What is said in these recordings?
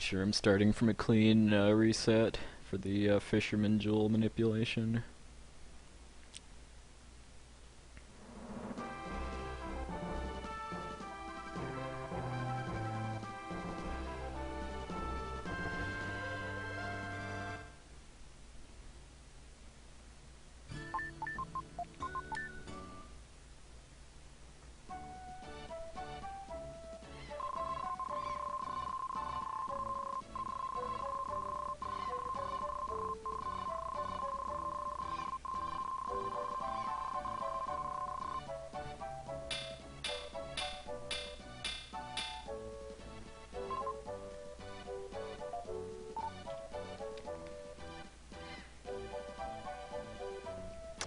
sure I'm starting from a clean reset for the fisherman jewel manipulation.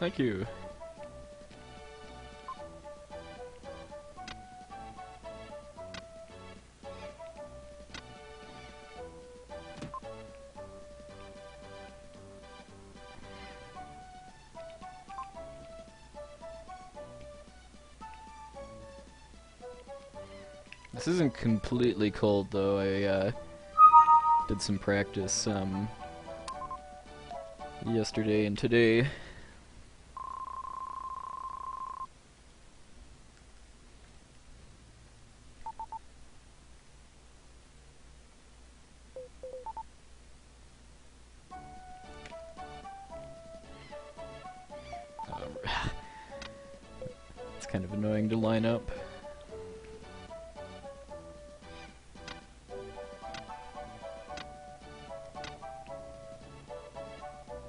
Thank you. This isn't completely cold though. I did some practice yesterday and today. It's kind of annoying to line up.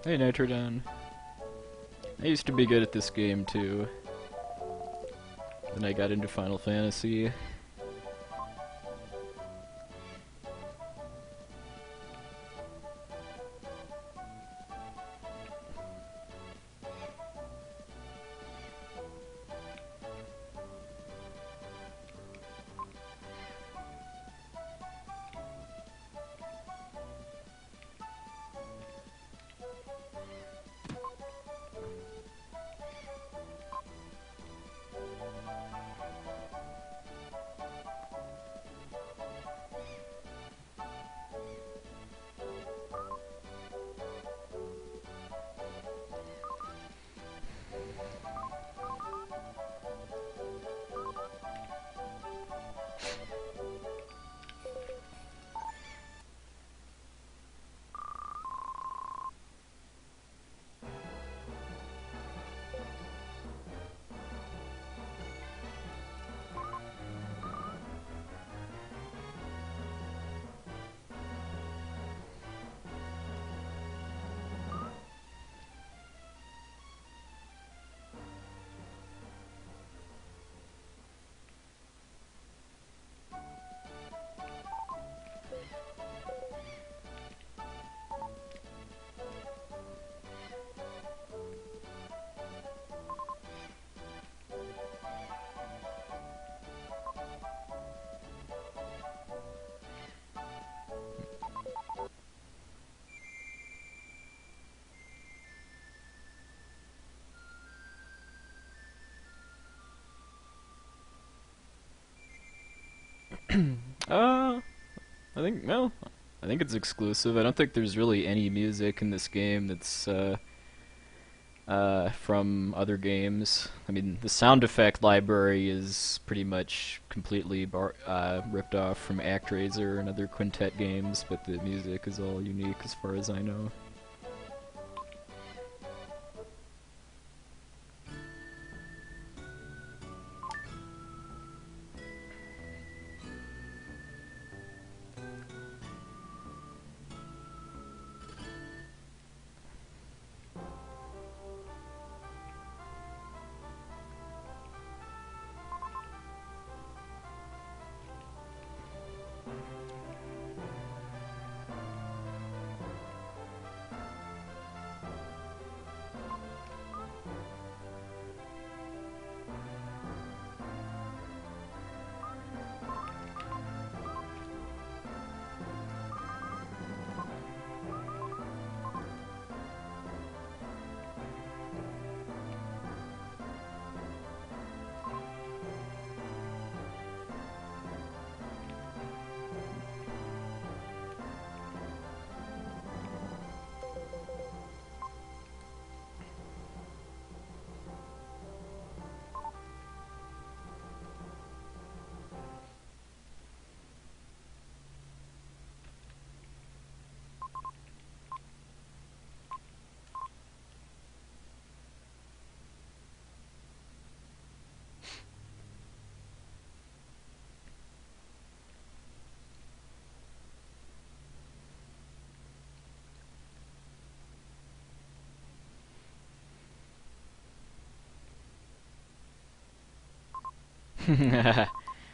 Hey Nitrodon. I used to be good at this game too. Then I got into Final Fantasy. Uh, I think it's exclusive. I don't think there's really any music in this game that's from other games. I mean, the sound effect library is pretty much completely ripped off from ActRaiser and other Quintet games, but the music is all unique as far as I know.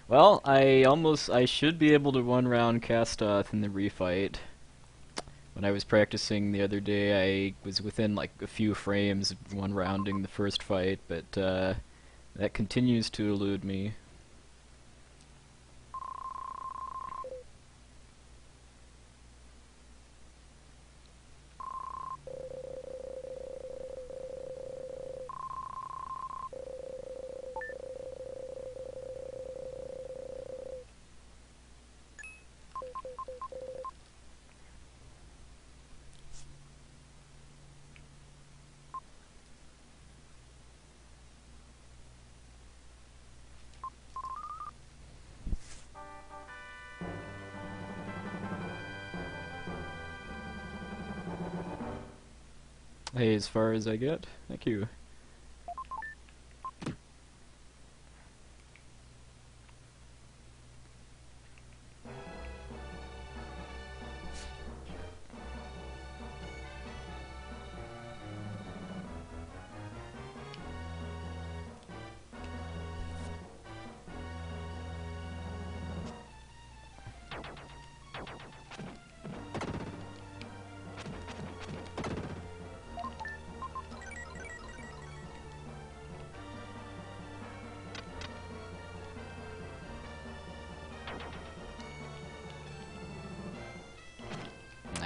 Well, I should be able to one round Castoth in the refight. When I was practicing the other day, I was within like a few frames of one rounding the first fight, but that continues to elude me. Hey, as far as I get. Thank you.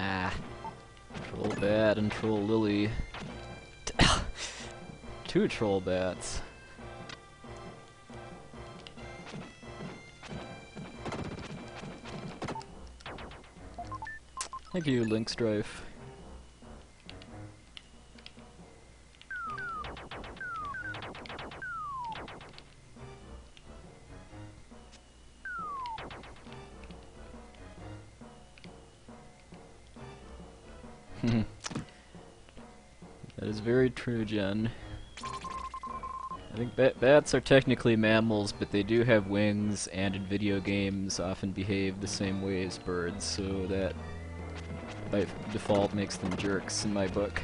Ah, Troll Bat and Troll Lily. Two Troll Bats. Thank you, Link Strife. That is very true, Jen. I think bats are technically mammals, but they do have wings, and in video games often behave the same way as birds, so that by default makes them jerks in my book.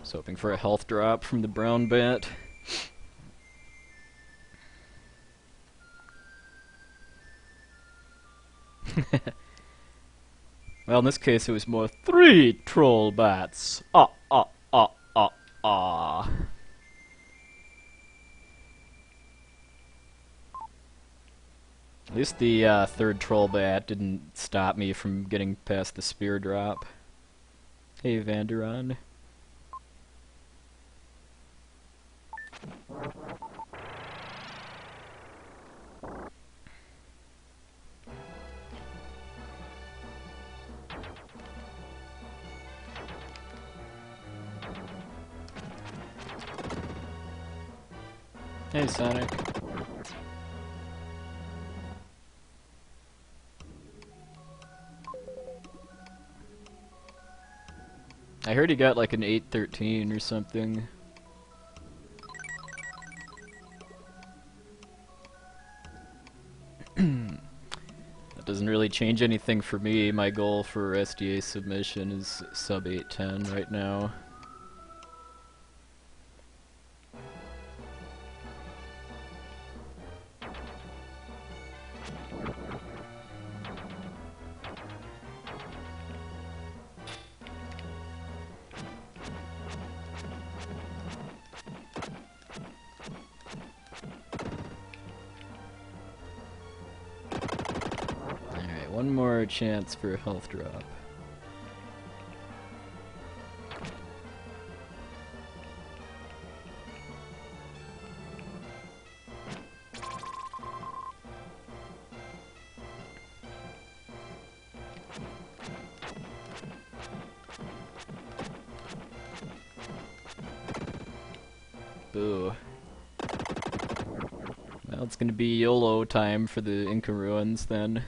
Just hoping for a health drop from the brown bat. Well, in this case it was more 3 troll bats. Ah, ah, ah, ah, ah. At least the third troll bat didn't stop me from getting past the spear drop. Hey, Vanderon. Hey, Sonic. I heard he got like an 813 or something. That doesn't really change anything for me. My goal for SDA submission is sub 810 right now. One more chance for a health drop. Boo. Well, it's gonna be YOLO time for the Inca ruins then.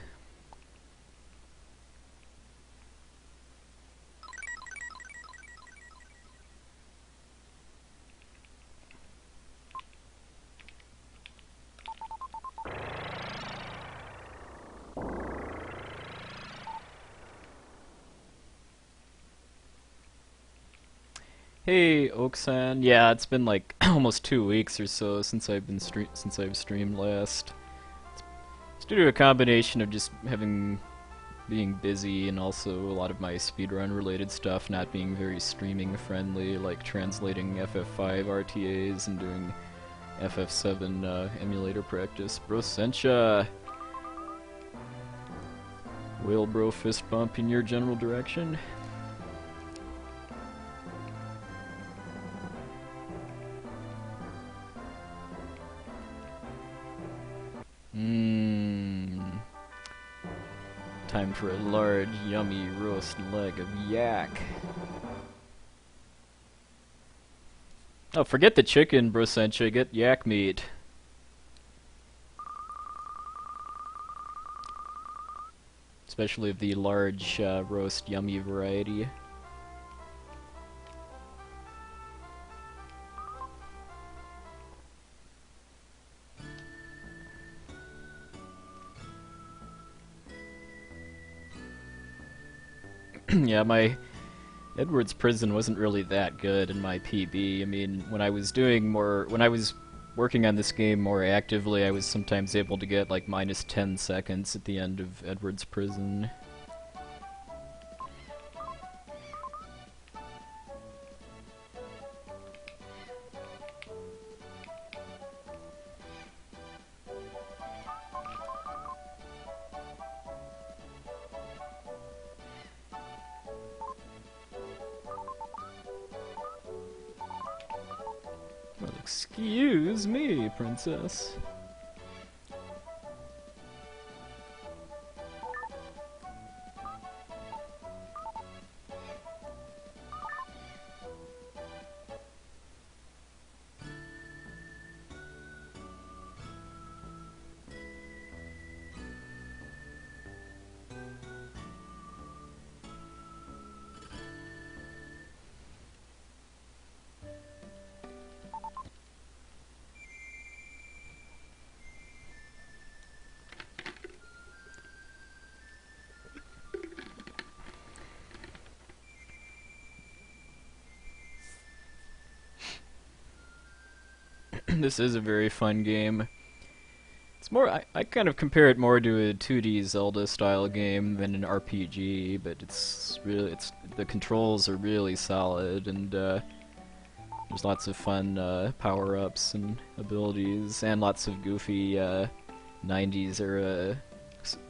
Hey, Oaksan. Yeah, it's been like almost 2 weeks or so since I've streamed last. It's due to a combination of just being busy and also a lot of my speedrun related stuff not being very streaming friendly, like translating FF5 RTAs and doing FF7 emulator practice. Bro Sencha! Whale bro fist bump in your general direction. Mmm. Time for a large, yummy roast leg of yak. Oh, forget the chicken, Brosencha. Get yak meat. Especially of the large roast yummy variety. Yeah, my Edward's Prison wasn't really that good in my PB. I mean, when I was working on this game more actively, I was sometimes able to get like minus 10 seconds at the end of Edward's Prison. Well, excuse me, princess. This is a very fun game. It's more, I kind of compare it more to a 2D Zelda style game than an RPG, but the controls are really solid, and there's lots of fun power-ups and abilities, and lots of goofy 90s era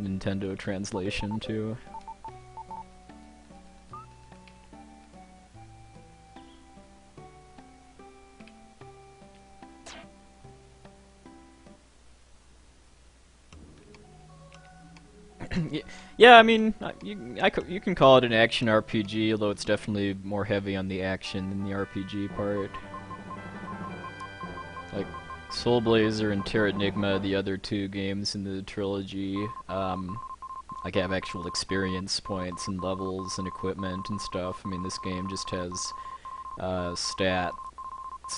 Nintendo translation too. Yeah, I mean, you can call it an action RPG, although it's definitely more heavy on the action than the RPG part. Like, Soul Blazer and Terra Enigma, the other two games in the trilogy, like have actual experience points and levels and equipment and stuff. I mean, this game just has stats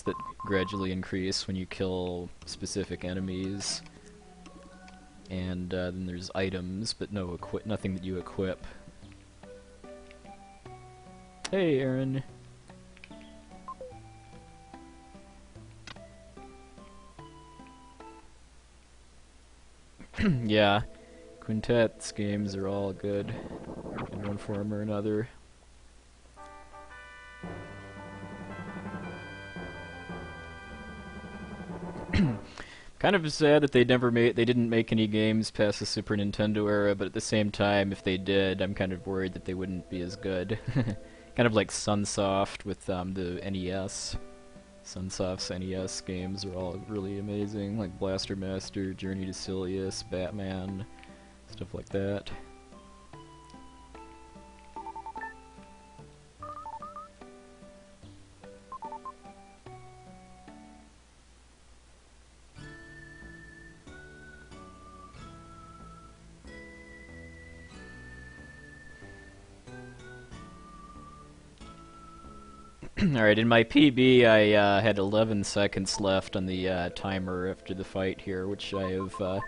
that gradually increase when you kill specific enemies. And then there's items, but nothing that you equip. Hey, Aaron. Yeah, Quintet's games are all good in one form or another. Kind of sad that they didn't make any games past the Super Nintendo era, but at the same time, if they did, I'm kind of worried that they wouldn't be as good. Kind of like Sunsoft with the NES. Sunsoft's NES games are all really amazing, like Blaster Master, Journey to Silius, Batman, stuff like that. Alright, in my PB I had 11 seconds left on the timer after the fight here, which I have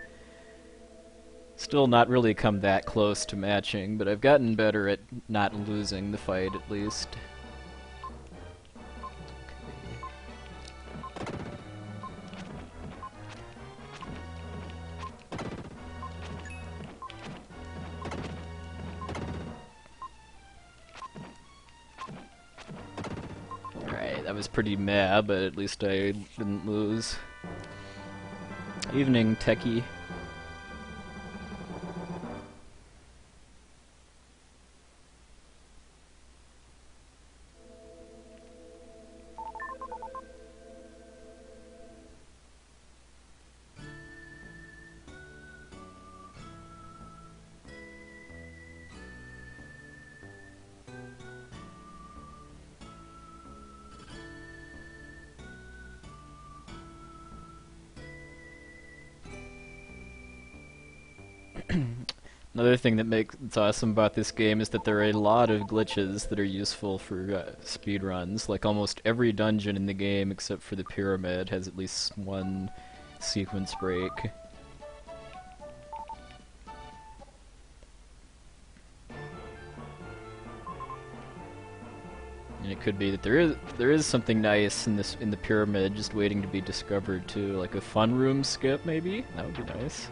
still not really come that close to matching, but I've gotten better at not losing the fight at least. was pretty mad, but at least I didn't lose. Evening, techie. Another thing that makes it awesome about this game is that there are a lot of glitches that are useful for speedruns. Like almost every dungeon in the game, except for the pyramid, has at least one sequence break. And it could be that there is something nice in the pyramid just waiting to be discovered too, like a fun room skip maybe. That would be nice.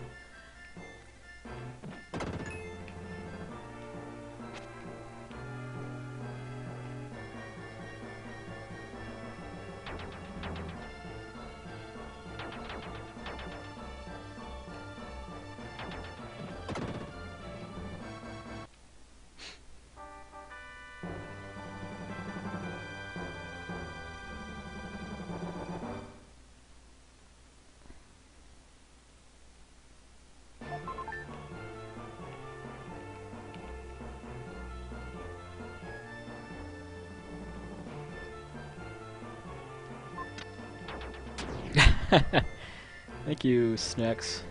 Thank you, Snacks.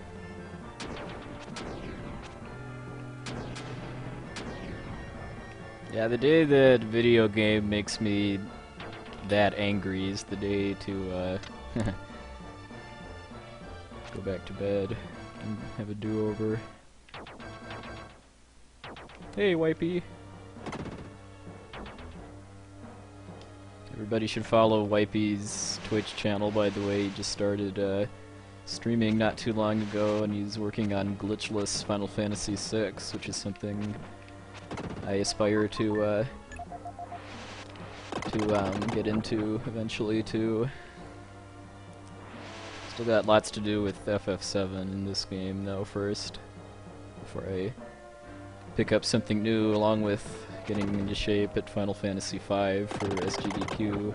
Yeah, the day that video game makes me that angry is the day to go back to bed and have a do-over. Hey, Wipey. Everybody should follow Wipey's Twitch channel, by the way. He just started streaming not too long ago, and he's working on glitchless Final Fantasy VI, which is something I aspire to get into eventually too. Still got lots to do with FF7 in this game though first, before I pick up something new, along with getting into shape at Final Fantasy V for SGDQ.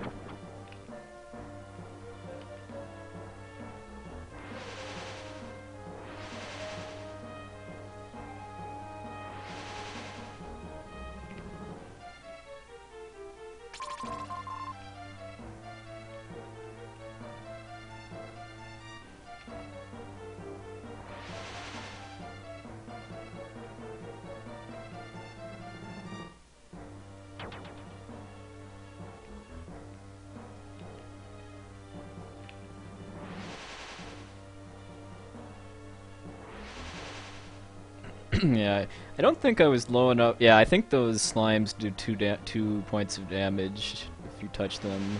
Yeah, I don't think I was low enough. Yeah, I think those slimes do 2 points of damage if you touch them.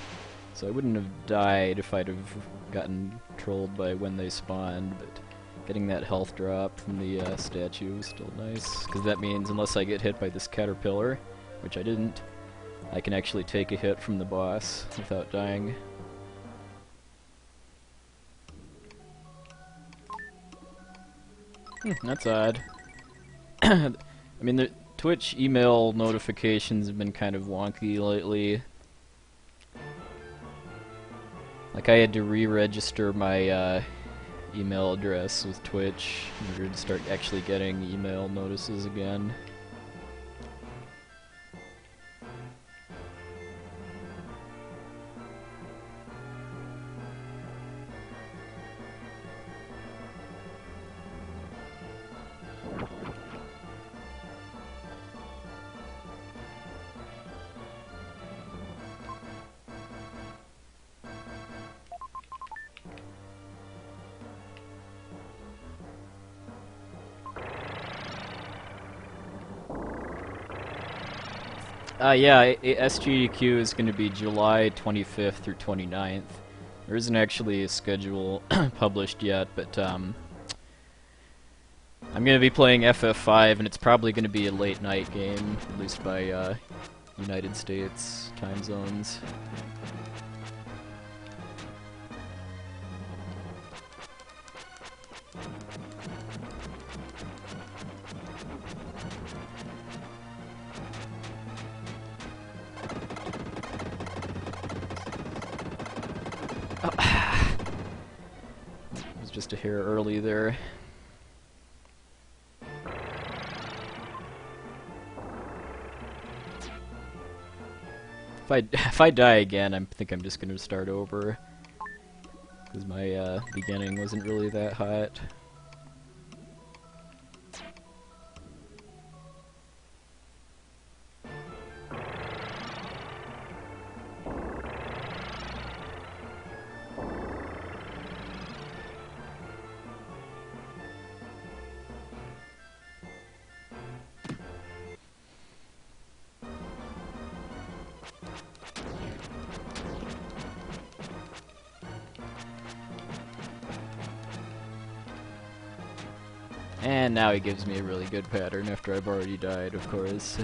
So I wouldn't have died if I'd have gotten trolled by when they spawned, but getting that health drop from the statue is still nice, because that means unless I get hit by this caterpillar, which I didn't, I can actually take a hit from the boss without dying. That's odd. I mean, the Twitch email notifications have been kind of wonky lately. Like, I had to re-register my email address with Twitch in order to start actually getting email notices again. Yeah, SGDQ is going to be July 25th through 29th. There isn't actually a schedule published yet, but I'm going to be playing FF5, and it's probably going to be a late night game, at least by United States time zones. just a hair early there. If I die again, I think I'm just gonna start over, because my beginning wasn't really that hot. And now he gives me a really good pattern after I've already died, of course.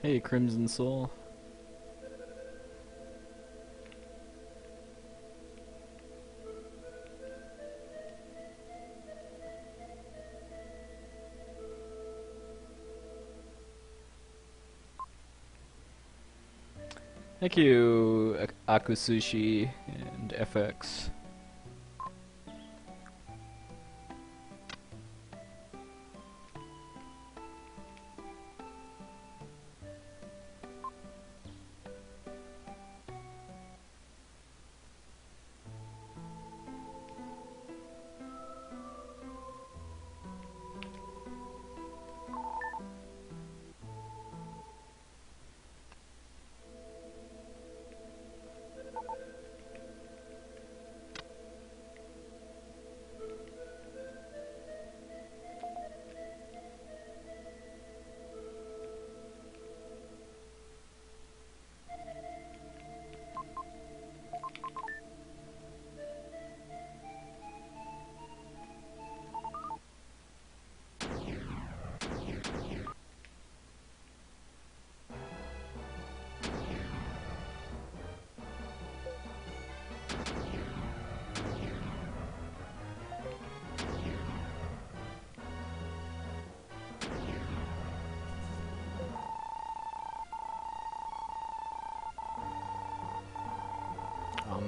Hey, Crimson Soul. Thank you, Akusushi and FX.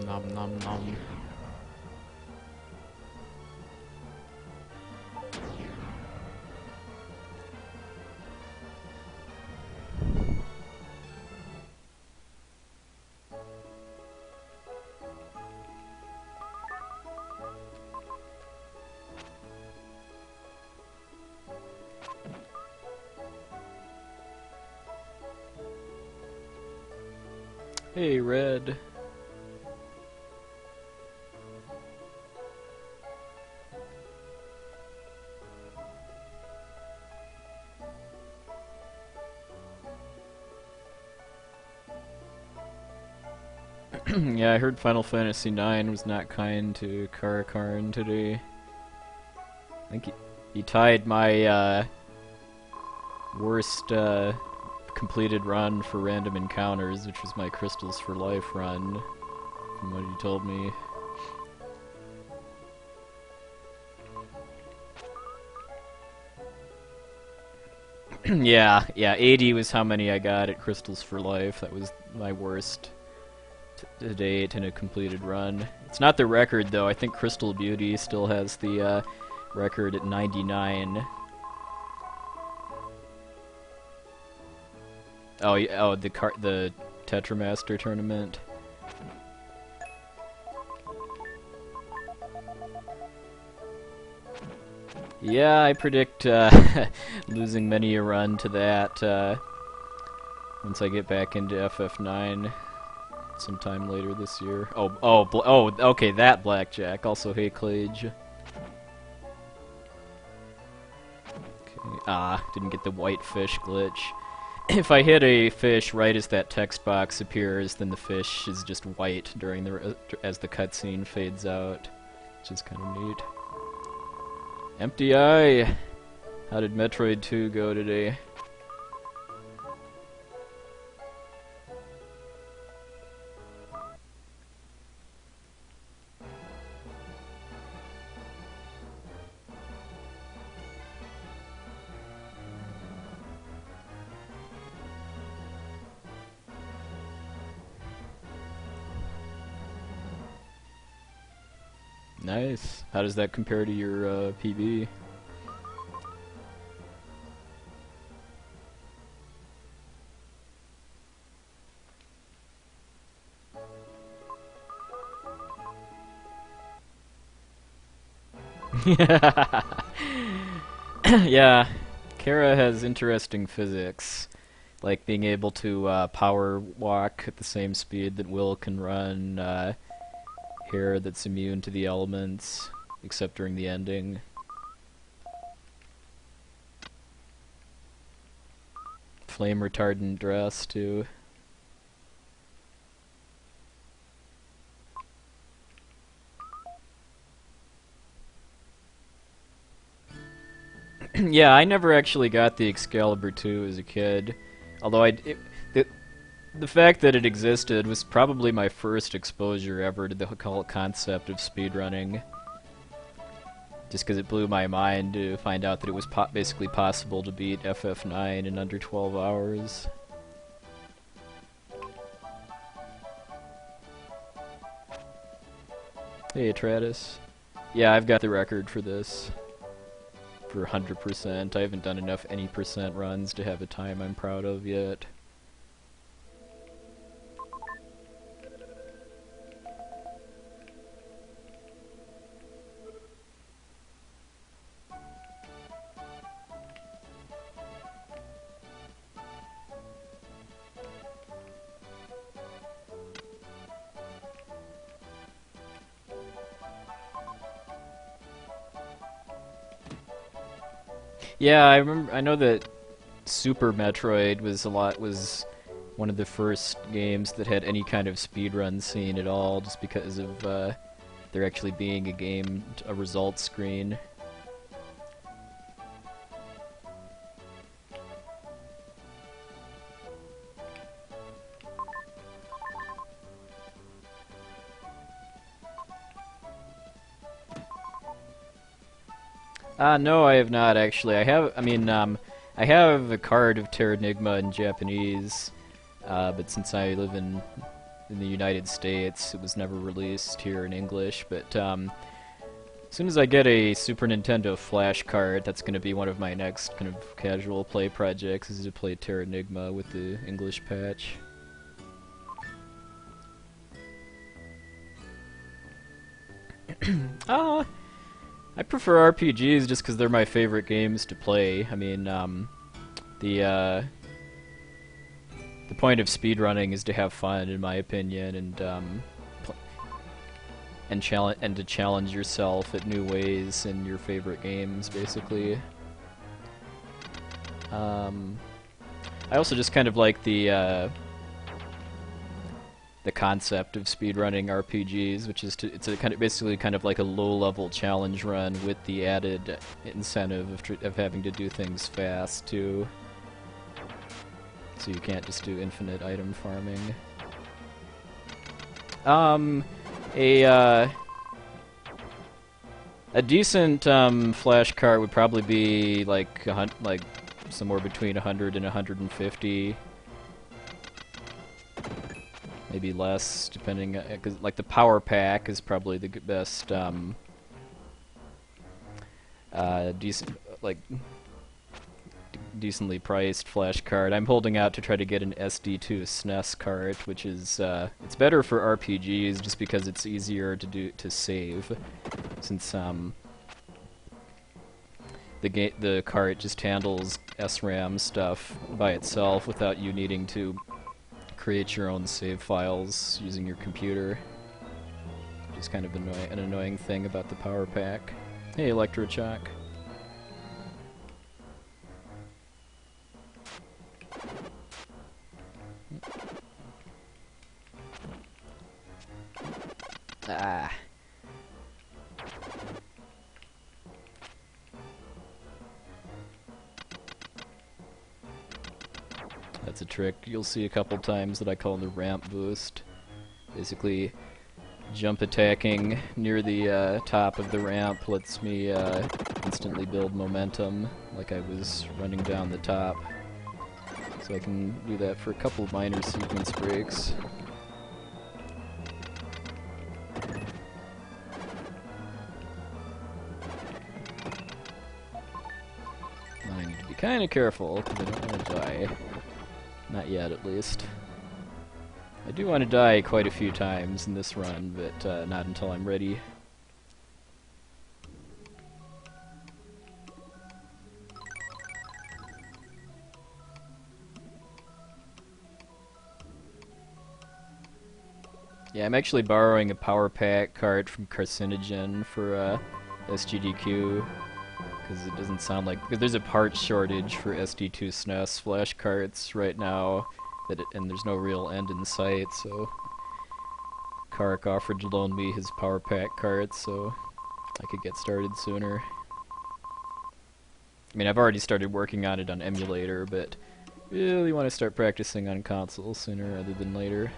Nom nom nom. Hey, Red. Yeah, I heard Final Fantasy IX was not kind to Karakarn today. I think he tied my worst completed run for random encounters, which was my Crystals for Life run, from what he told me. Yeah, yeah, 80 was how many I got at Crystals for Life. That was my worst to date in a completed run. It's not the record, though. I think Crystal Beauty still has the record at 99. Oh, yeah, oh, the Tetramaster tournament. Yeah, I predict losing many a run to that once I get back into FF9 sometime later this year. Okay, that blackjack. Also, hey, Clage. Okay. Didn't get the white fish glitch. If I hit a fish right as that text box appears, then the fish is just white as the cutscene fades out, which is kind of neat. Empty Eye! How did Metroid 2 go today? Nice. How does that compare to your PB? Yeah, Kara has interesting physics, like being able to power walk at the same speed that Will can run, hair that's immune to the elements, except during the ending. Flame retardant dress, too. Yeah, I never actually got the Excalibur 2 as a kid, although the fact that it existed was probably my first exposure ever to the whole concept of speedrunning. Just because it blew my mind to find out that it was basically possible to beat FF9 in under 12 hours. Hey, Tratus. Yeah, I've got the record for this. For 100%. I haven't done enough any percent runs to have a time I'm proud of yet. Yeah, I know that Super Metroid was one of the first games that had any kind of speedrun scene at all, just because of there actually being a results screen. No, I have not actually. I have a card of Terranigma in Japanese, but since I live in the United States, it was never released here in English. But as soon as I get a Super Nintendo Flash card, that's going to be one of my next kind of casual play projects, is to play Terranigma with the English patch. I prefer RPGs just because they're my favorite games to play. I mean, the point of speedrunning is to have fun, in my opinion, and to challenge yourself at new ways in your favorite games, basically. I also just kind of like the concept of speedrunning RPGs, which is basically kind of like a low-level challenge run with the added incentive of having to do things fast too. So you can't just do infinite item farming. A decent flash cart would probably be like somewhere between 100 and 150. Maybe less, depending, because like the power pack is probably the best, decently priced flash card. I'm holding out to try to get an SD2 SNES card, which is it's better for RPGs just because it's easier to save, since the cart just handles SRAM stuff by itself without you needing to create your own save files using your computer, which is kind of an annoying thing about the power pack. Hey, Electrochock. Ah. That's a trick you'll see a couple times that I call the ramp boost. Basically, jump attacking near the top of the ramp lets me instantly build momentum, like I was running down the top. So I can do that for a couple minor sequence breaks. Now I need to be kind of careful, because I don't want to die. Not yet, at least. I do want to die quite a few times in this run, but not until I'm ready. Yeah, I'm actually borrowing a power pack card from Carcinogen for SGDQ, because it doesn't sound like... because there's a part shortage for SD2 SNES flash cards right now, and there's no real end in sight, so... Kark offered to loan me his power pack cards, so I could get started sooner. I mean, I've already started working on it on emulator, but really want to start practicing on console sooner rather than later.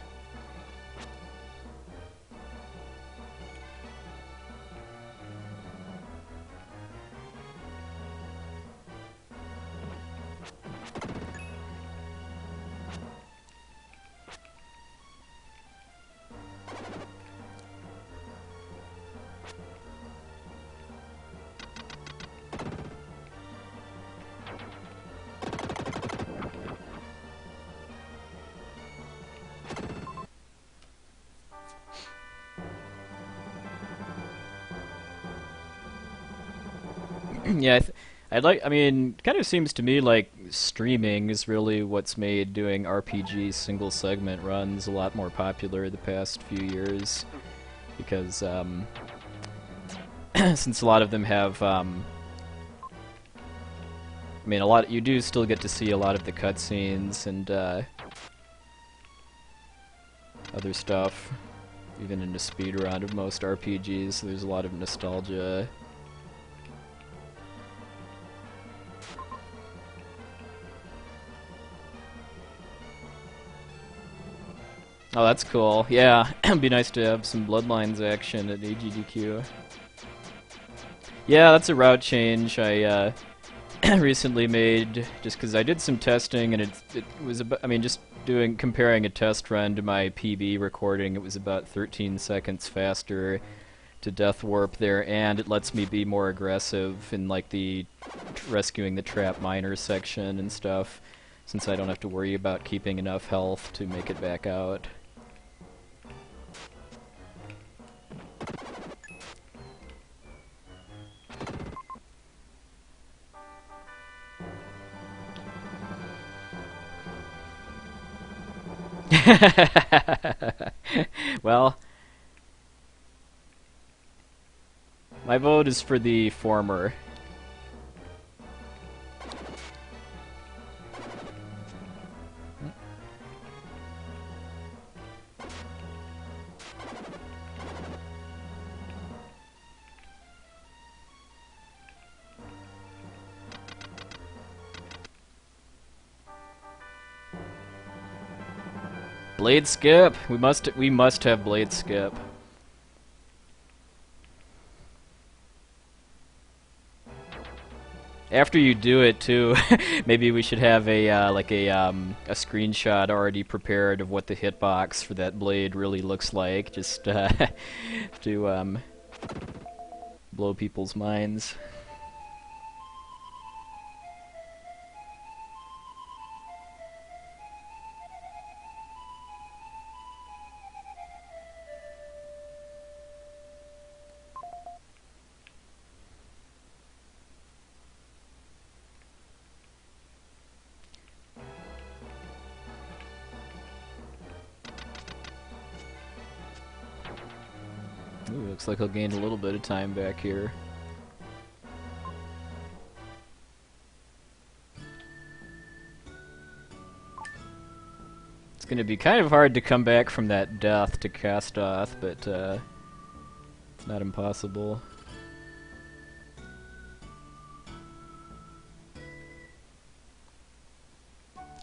Yeah, I mean, it kind of seems to me like streaming is really what's made doing RPG single segment runs a lot more popular the past few years, because since a lot of them have, I mean, you do still get to see a lot of the cutscenes and other stuff, even in the speedrun of most RPGs, so there's a lot of nostalgia. Oh, that's cool. Yeah, it'd be nice to have some Bloodlines action at AGDQ. Yeah, that's a route change I recently made, just because I did some testing, and it was about, I mean, just comparing a test run to my PB recording, it was about 13 seconds faster to death warp there, and it lets me be more aggressive in like the rescuing the trap miner section and stuff, since I don't have to worry about keeping enough health to make it back out. Well, my vote is for the former. Blade skip. We must have blade skip. after you do it too, maybe we should have a like a screenshot already prepared of what the hitbox for that blade really looks like, just to blow people's minds. Ooh, looks like I'll gain a little bit of time back here. It's gonna be kind of hard to come back from that death to Castoth, but it's not impossible.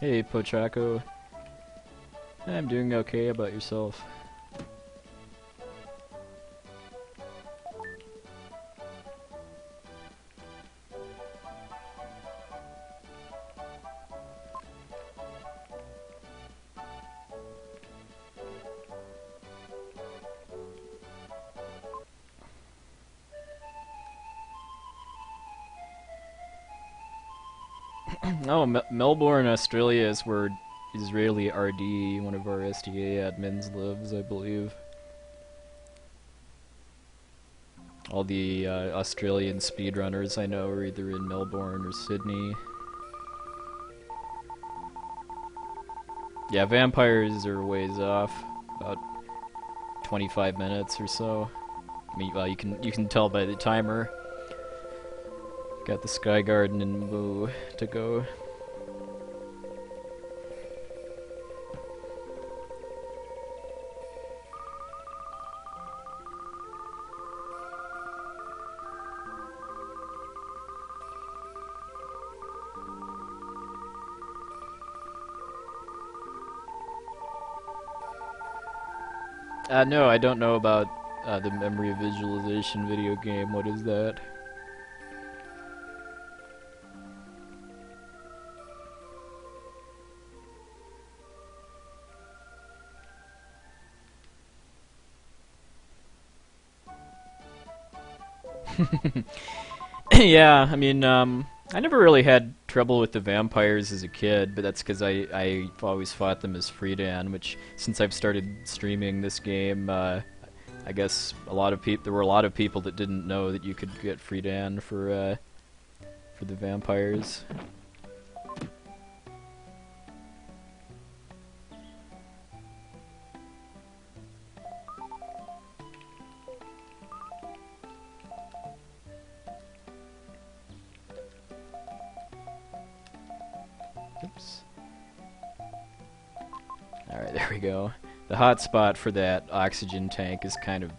Hey, Pochaco. I'm doing okay. How about yourself? Oh, Melbourne, Australia is where Israeli RD, one of our SDA admins, lives, I believe. All the Australian speedrunners I know are either in Melbourne or Sydney. Yeah, vampires are ways off, about 25 minutes or so. I mean, well, you can tell by the timer. Got the Sky Garden and Moo to go. No, I don't know about the memory visualization video game. What is that? Yeah, I mean, I never really had trouble with the vampires as a kid, but that's because I've always fought them as Freedan, which, since I've started streaming this game, I guess there were a lot of people that didn't know that you could get Freedan for the vampires. Oops. Alright, there we go. The hot spot for that oxygen tank is kind of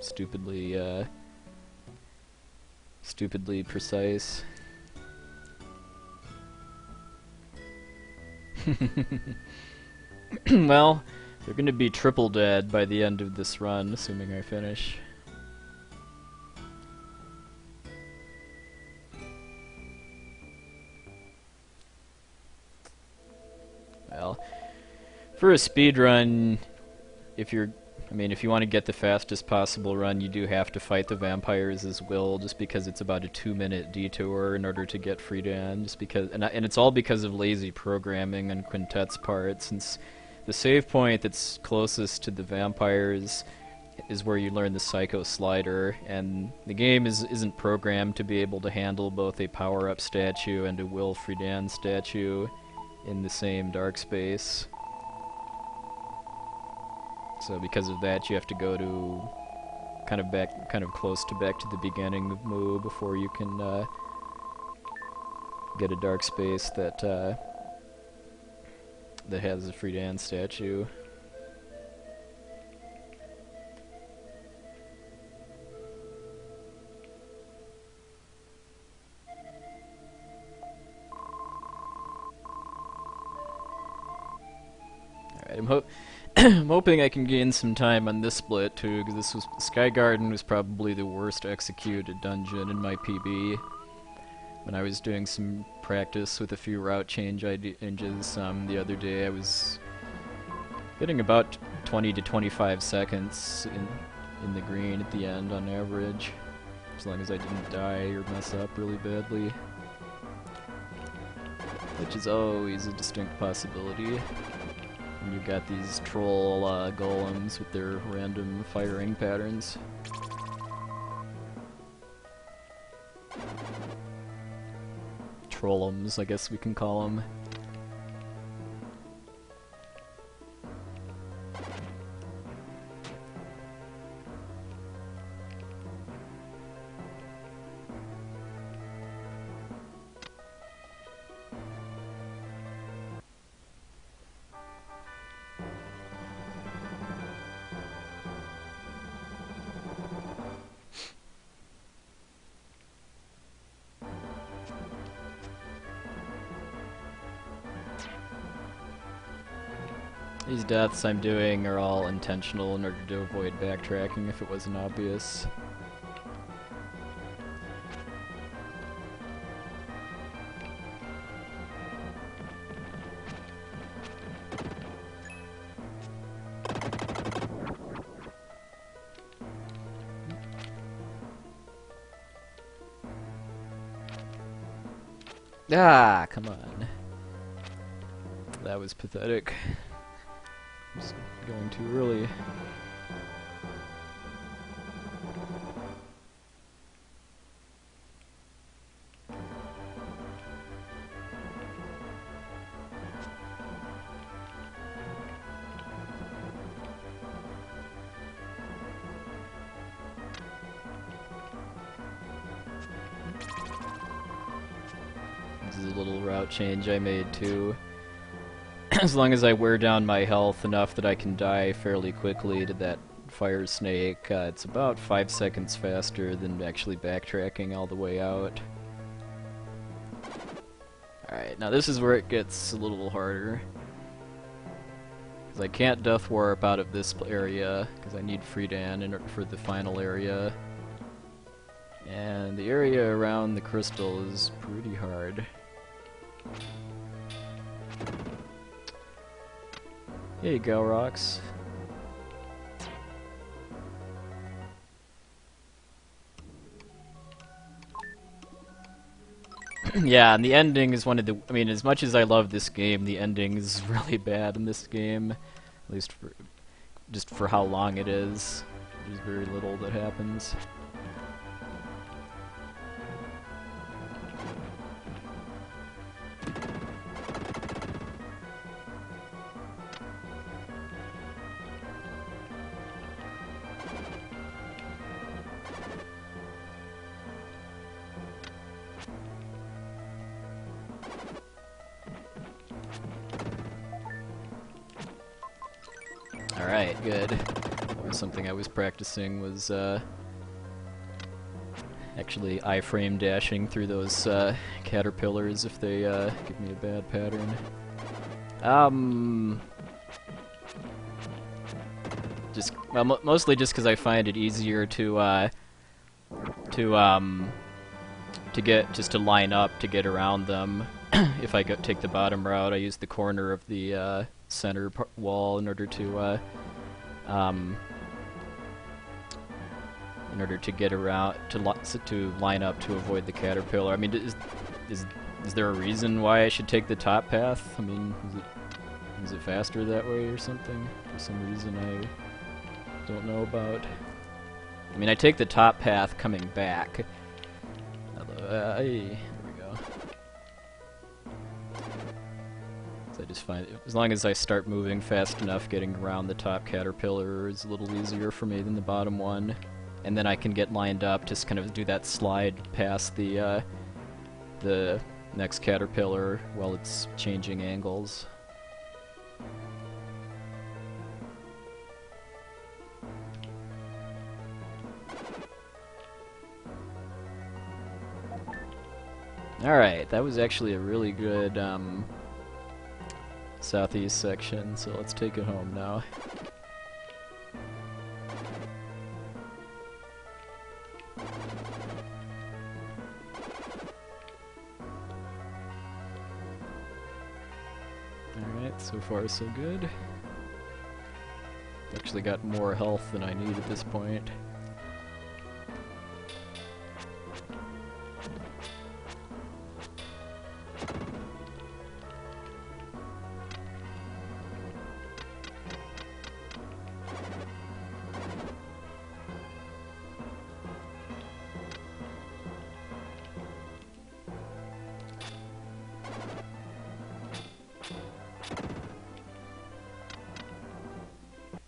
stupidly precise. Well, they're gonna be triple dead by the end of this run, assuming I finish. Well, for a speed run, if you want to get the fastest possible run, you do have to fight the vampires as well, just because it's about a 2-minute detour in order to get Freedan, just because, and it's all because of lazy programming on Quintet's part, since the save point that's closest to the vampires is where you learn the Psycho Slider, and the game isn't programmed to be able to handle both a power-up statue and a Will Freedan statue in the same dark space. So because of that, you have to go to kind of close to back to the beginning of Moo before you can get a dark space that has a Freedan statue. Alright, I'm hoping I can gain some time on this split too, because Sky Garden was probably the worst executed dungeon in my PB. when I was doing some practice with a few route changes the other day, I was getting about 20 to 25 seconds in the green at the end on average, as long as I didn't die or mess up really badly, which is always a distinct possibility when you've got these troll golems with their random firing patterns. Trollems, I guess we can call them. These deaths I'm doing are all intentional in order to avoid backtracking if it wasn't obvious. Ah, come on. That was pathetic. Just going too early. This is a little route change I made too. As long as I wear down my health enough that I can die fairly quickly to that fire snake, it's about 5 seconds faster than actually backtracking all the way out. Alright, now this is where it gets a little harder. Because I can't death warp out of this area, because I need Freedan for the final area. And the area around the crystal is pretty hard. Here you go, Rocks. Yeah, and the ending is one of the... I mean, as much as I love this game, the ending is really bad in this game. At least just for how long it is. There's very little that happens. Alright, good. That was something I was practicing, was actually iframe dashing through those caterpillars if they give me a bad pattern. Mostly just because I find it easier to line up to get around them. If I take the bottom route, I use the corner of the center wall in order to get around to line up to avoid the caterpillar. I mean, is there a reason why I should take the top path? I mean, is it faster that way or something? For some reason I don't know about. I mean, I take the top path coming back. There we go. So I just find as long as I start moving fast enough, getting around the top caterpillar is a little easier for me than the bottom one. And then I can get lined up, just kind of do that slide past the next caterpillar while it's changing angles. Alright, that was actually a really good southeast section, so let's take it home now. Alright, so far so good. Actually got more health than I need at this point.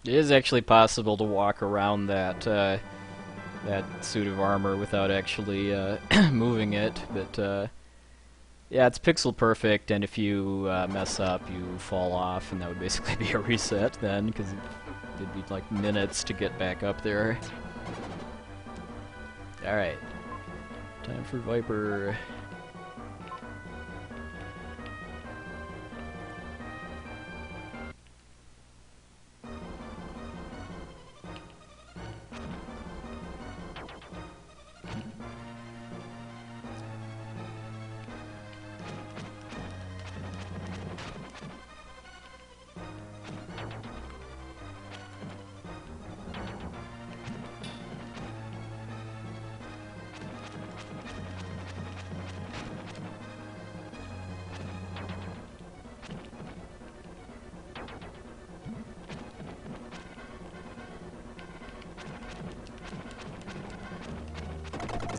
It is actually possible to walk around that that suit of armor without actually moving it, but yeah, it's pixel perfect, and if you mess up, you fall off, and that would basically be a reset then, because it'd be like minutes to get back up there. Alright, time for Viper.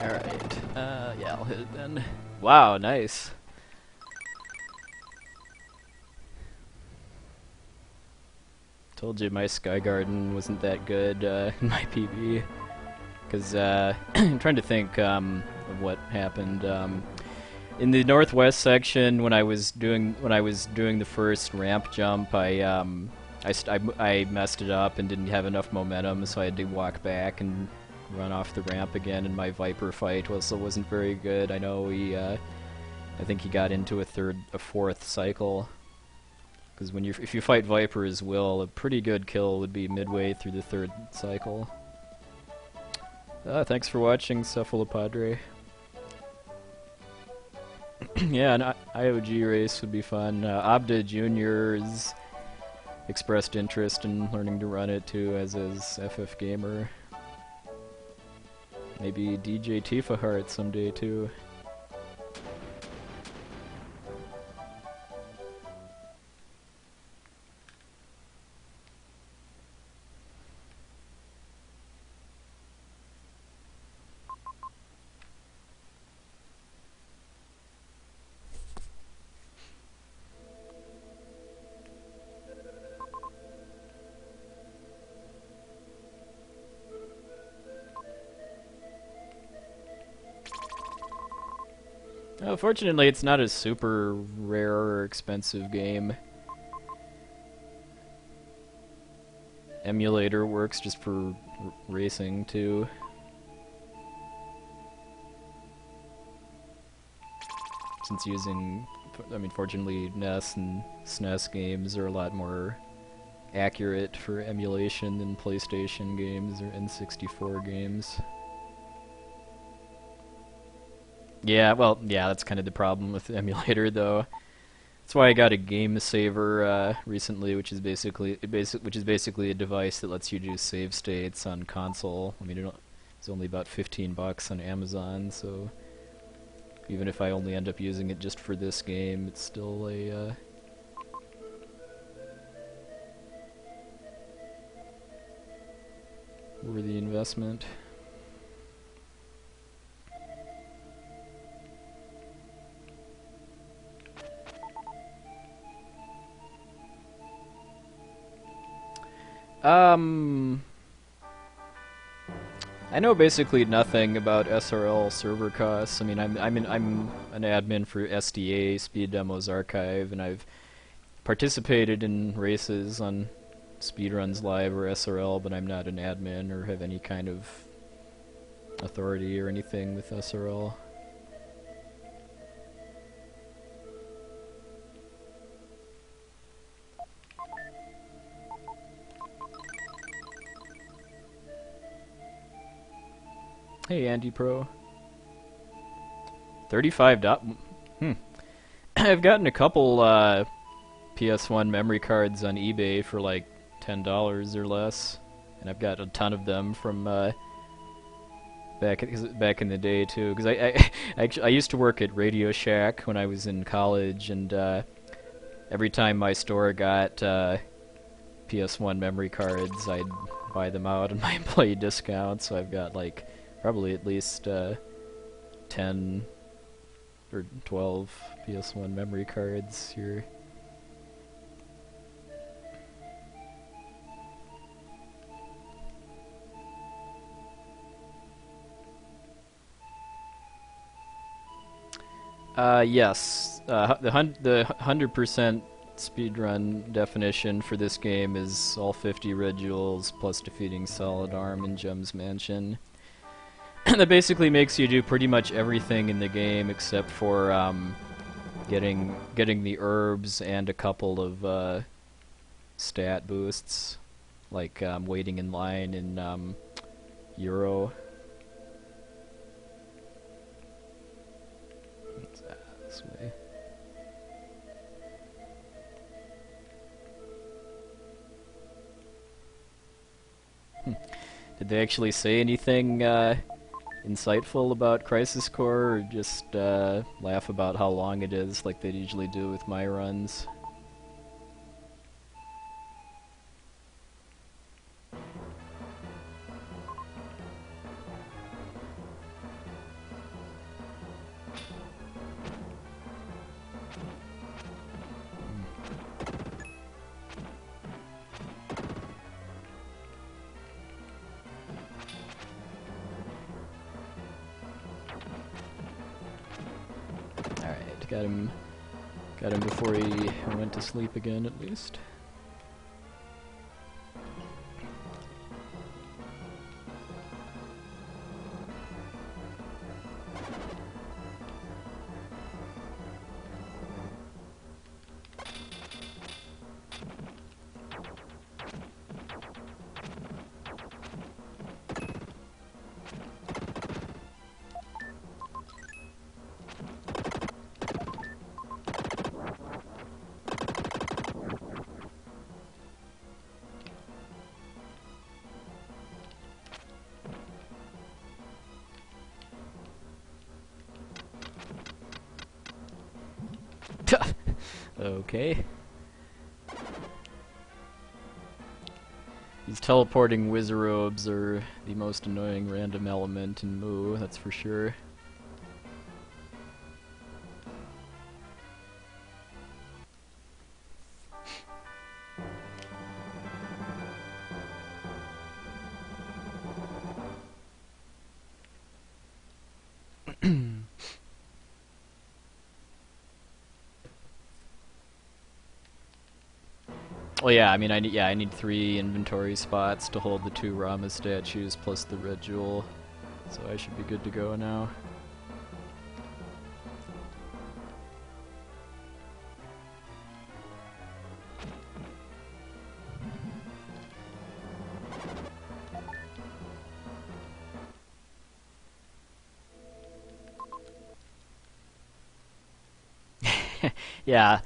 Alright, yeah, I'll hit it then. Wow, nice. Told you my Sky Garden wasn't that good in my PB. Because, I'm trying to think of what happened. In the northwest section, when I was doing the first ramp jump, I messed it up and didn't have enough momentum, so I had to walk back and run off the ramp again, and my Viper fight also wasn't very good. I know I think he got into a fourth cycle. Because if you fight Viper as Will, a pretty good kill would be midway through the third cycle. Thanks for watching, Cephalopadre. Yeah, an IOG race would be fun. Abda Jr.'s expressed interest in learning to run it too, as is FF Gamer. Maybe DJ Tifa Heart someday too. Fortunately, it's not a super rare or expensive game. Emulator works just for racing too. Since fortunately NES and SNES games are a lot more accurate for emulation than PlayStation games or N64 games. Yeah, well, yeah, that's kind of the problem with the emulator, though. That's why I got a Game Saver recently, which is basically a device that lets you do save states on console. I mean, it's only about $15 on Amazon, so even if I only end up using it just for this game, it's still a worthy investment. I know basically nothing about SRL server costs. I mean, I'm an admin for SDA Speed Demos Archive, and I've participated in races on Speedruns Live or SRL, but I'm not an admin or have any kind of authority or anything with SRL. Hey, Andy Pro. 35 dot. I've gotten a couple PS1 memory cards on eBay for like $10 or less, and I've got a ton of them from back in the day too. Because I used to work at Radio Shack when I was in college, and every time my store got PS1 memory cards, I'd buy them out on my employee discount. So I've got like probably at least 10 or 12 PS1 memory cards here. Yes. The 100% speedrun definition for this game is all 50 red jewels plus defeating Solid Arm in Gem's Mansion. That basically makes you do pretty much everything in the game except for getting the herbs and a couple of stat boosts, like waiting in line in Euro. This way. Did they actually say anything insightful about Crisis Core, or just laugh about how long it is like they usually do with my runs? Got him before he went to sleep again, at least. Okay. These teleporting wizarobes are the most annoying random element in Mu, that's for sure. Well, yeah, I mean, I need 3 inventory spots to hold the 2 Rama statues plus the red jewel, so I should be good to go now. Yeah.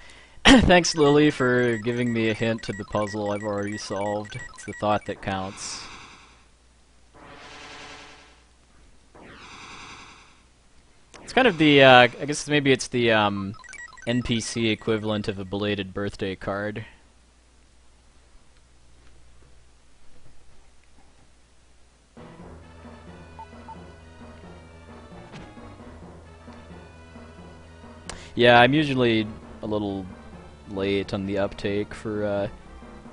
Thanks, Lily, for giving me a hint to the puzzle I've already solved. It's the thought that counts. It's kind of the, I guess maybe it's the NPC equivalent of a belated birthday card. Yeah, I'm usually a little late on the uptake for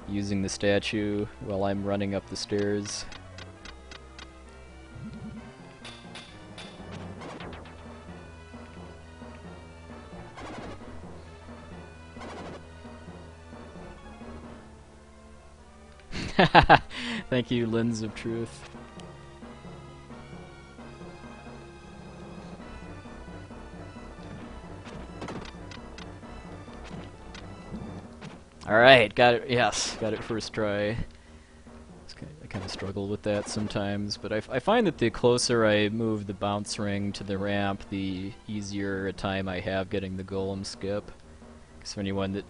using the statue while I'm running up the stairs. Thank you, Lens of Truth. Alright, got it. Yes, got it first try. I kind of struggle with that sometimes, but I find that the closer I move the bounce ring to the ramp, the easier a time I have getting the golem skip. Because for anyone that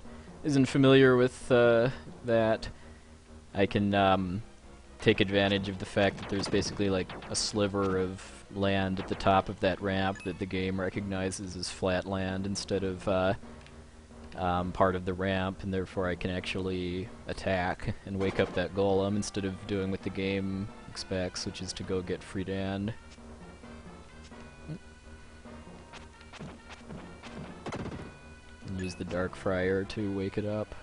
isn't familiar with that, I can take advantage of the fact that there's basically like a sliver of land at the top of that ramp that the game recognizes as flat land instead of part of the ramp, and therefore I can actually attack and wake up that golem instead of doing what the game expects, which is to go get Friedan. And use the Dark Friar to wake it up.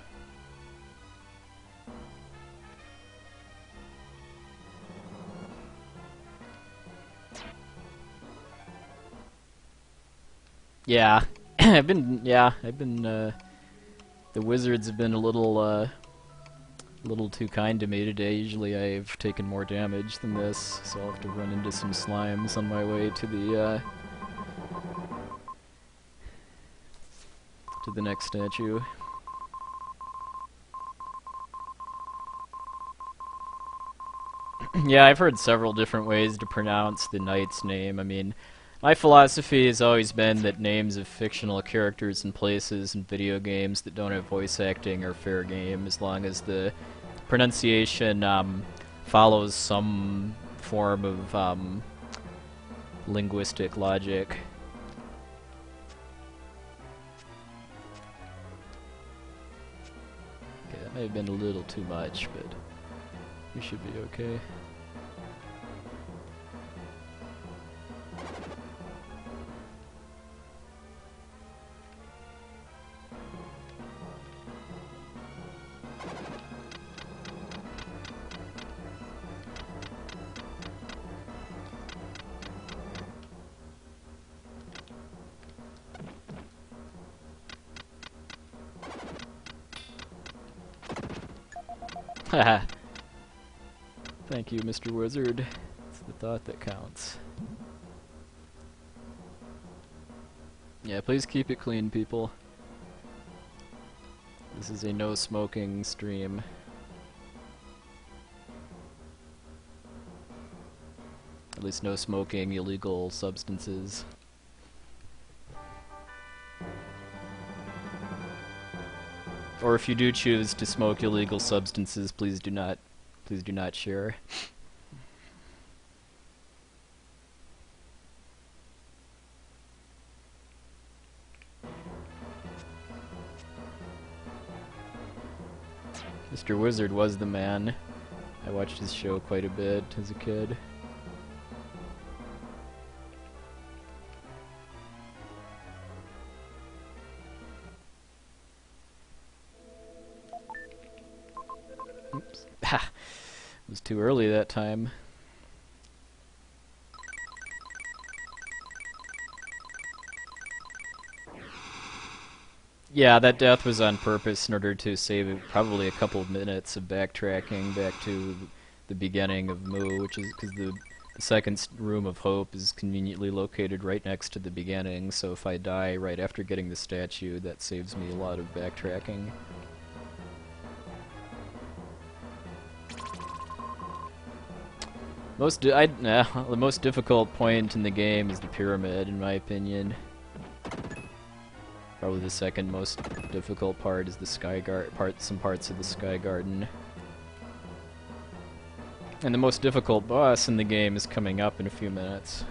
Yeah, the wizards have been a little too kind to me today. Usually I've taken more damage than this, so I'll have to run into some slimes on my way to the next statue. Yeah, I've heard several different ways to pronounce the knight's name. I mean, my philosophy has always been that names of fictional characters and places in video games that don't have voice acting are fair game, as long as the pronunciation follows some form of linguistic logic. Okay, that may have been a little too much, but we should be okay. Haha. Thank you, Mr. Wizard. It's the thought that counts. Yeah, please keep it clean, people. This is a no-smoking stream. At least no smoking illegal substances. Or if you do choose to smoke illegal substances, please do not share. Mr. Wizard was the man. I watched his show quite a bit as a kid. Oops. Ha! It was too early that time. Yeah, that death was on purpose in order to save probably a couple of minutes of backtracking back to the beginning of Mu, which is because the second room of hope is conveniently located right next to the beginning, so if I die right after getting the statue, that saves me a lot of backtracking. The most difficult point in the game is the pyramid, in my opinion. Probably the second most difficult part is the some parts of the Sky Garden. And the most difficult boss in the game is coming up in a few minutes.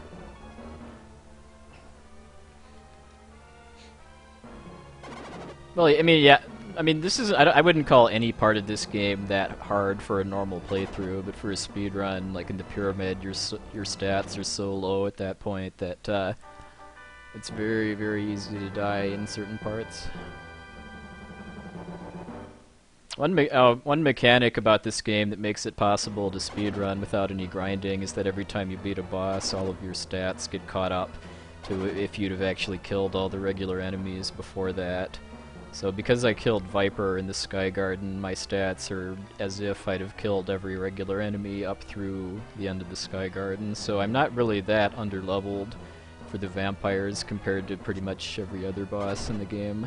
Well, I mean, yeah. I mean, this is... I wouldn't call any part of this game that hard for a normal playthrough, but for a speedrun, like in the pyramid, your stats are so low at that point that it's very, very easy to die in certain parts. One mechanic about this game that makes it possible to speedrun without any grinding is that every time you beat a boss, all of your stats get caught up to if you'd have actually killed all the regular enemies before that. So because I killed Viper in the Sky Garden, my stats are as if I'd have killed every regular enemy up through the end of the Sky Garden, so I'm not really that underleveled for the vampires compared to pretty much every other boss in the game.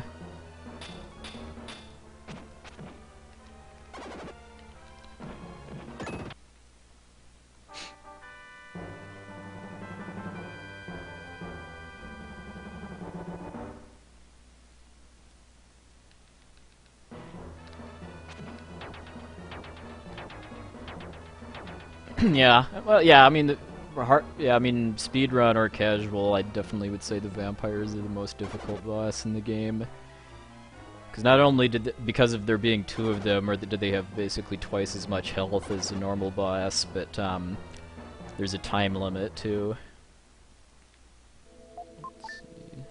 Yeah, well, yeah. I mean, yeah, I mean, speedrun or casual, I definitely would say the vampires are the most difficult boss in the game. Because not only because of there being two of them, or did they have basically twice as much health as a normal boss, but there's a time limit too. Let's see.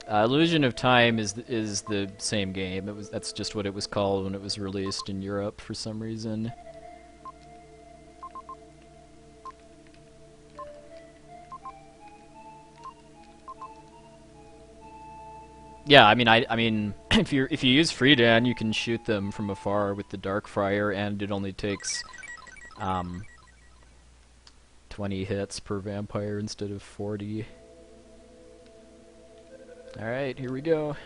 Illusion of Time is the same game. That's just what it was called when it was released in Europe for some reason. Yeah, I mean, if you use Freedan, you can shoot them from afar with the Dark Friar, and it only takes 20 hits per vampire instead of 40. All right, here we go.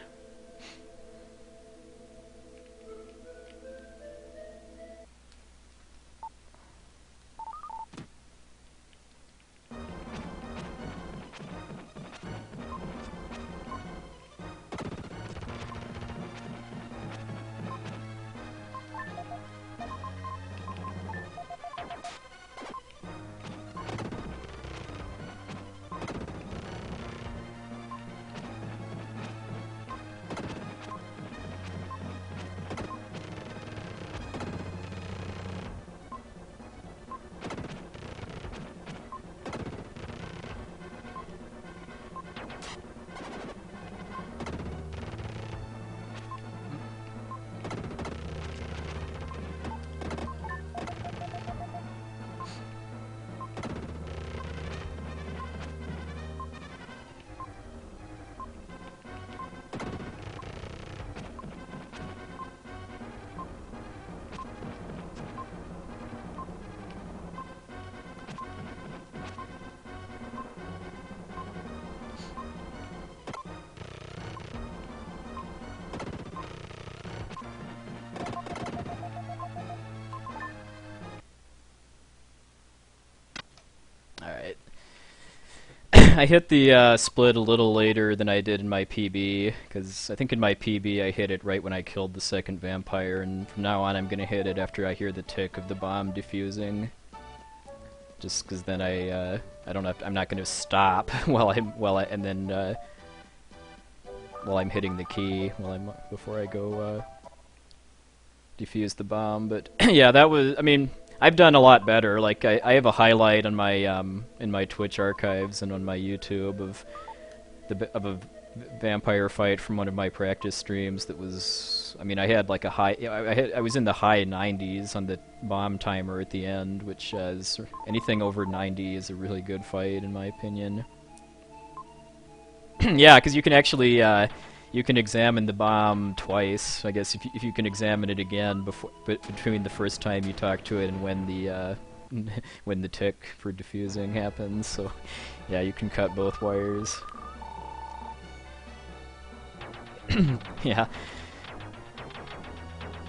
Alright. I hit the split a little later than I did in my PB, because I think in my PB I hit it right when I killed the second vampire, and from now on I'm going to hit it after I hear the tick of the bomb defusing. Just because then I don't have to, I'm not going to stop while I'm hitting the key before I go defuse the bomb. But yeah, that was, I mean, I've done a lot better. Like I have a highlight on my in my Twitch archives and on my YouTube of a vampire fight from one of my practice streams that was, I mean, I had like a high, I was in the high 90s on the bomb timer at the end, which is anything over 90 is a really good fight in my opinion. Yeah, because you can actually you can examine the bomb twice. I guess if you can examine it again between the first time you talk to it and when the when the tick for diffusing happens. So yeah, you can cut both wires. Yeah,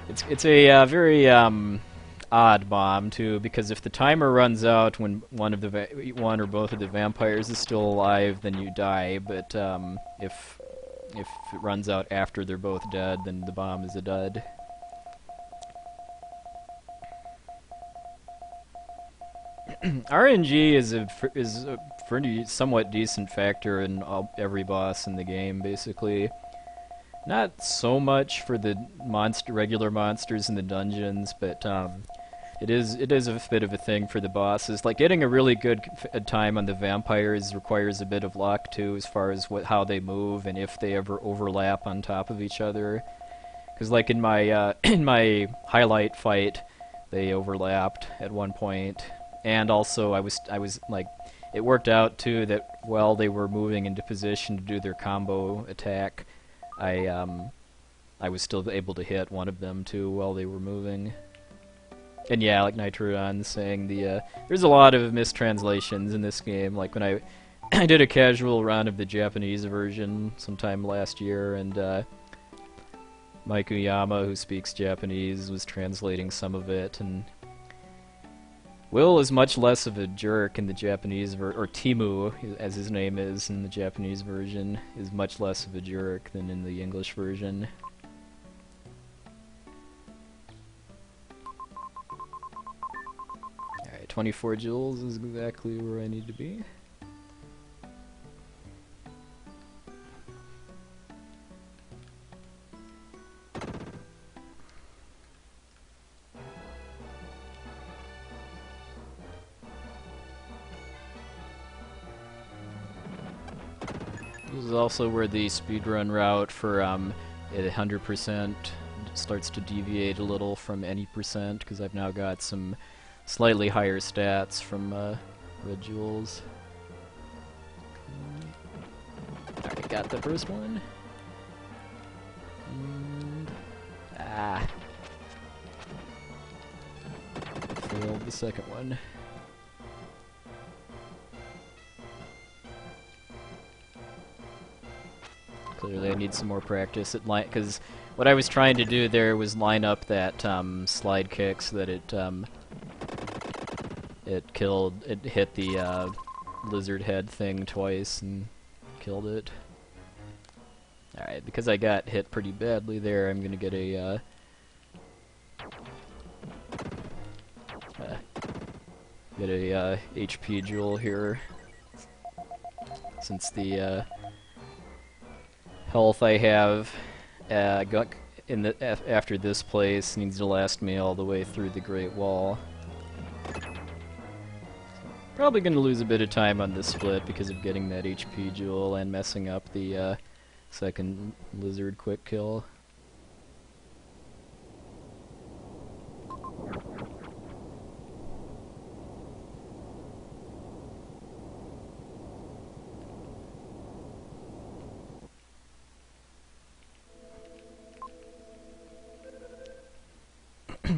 it's a very odd bomb too, because if the timer runs out when one or both of the vampires is still alive, then you die. But if it runs out after they're both dead, then the bomb is a dud. RNG is a pretty somewhat decent factor in every boss in the game, basically. Not so much for the regular monsters in the dungeons, but it is a bit of a thing for the bosses. Like getting a really good time on the vampires requires a bit of luck too, as far as how they move and if they ever overlap on top of each other. Because like in my in my highlight fight, they overlapped at one point, and also I was like, it worked out too that while they were moving into position to do their combo attack, I was still able to hit one of them too while they were moving. And yeah, like Nitrodon saying, there's a lot of mistranslations in this game. Like when I did a casual run of the Japanese version sometime last year, and Mike Uyama, who speaks Japanese, was translating some of it, and Will is much less of a jerk in the Japanese or Timu, as his name is in the Japanese version, is much less of a jerk than in the English version. Alright, 24 joules is exactly where I need to be. This is also where the speedrun route for at 100% starts to deviate a little from any percent, because I've now got some slightly higher stats from red jewels. Alright, got the first one. And failed the second one. Clearly I need some more practice at because what I was trying to do there was line up that slide kick so that it hit the lizard head thing twice and killed it. Alright, because I got hit pretty badly there, I'm gonna get a HP jewel here, since the health I have in after this place needs to last me all the way through the Great Wall. Probably going to lose a bit of time on this split because of getting that HP jewel and messing up the second lizard quick kill.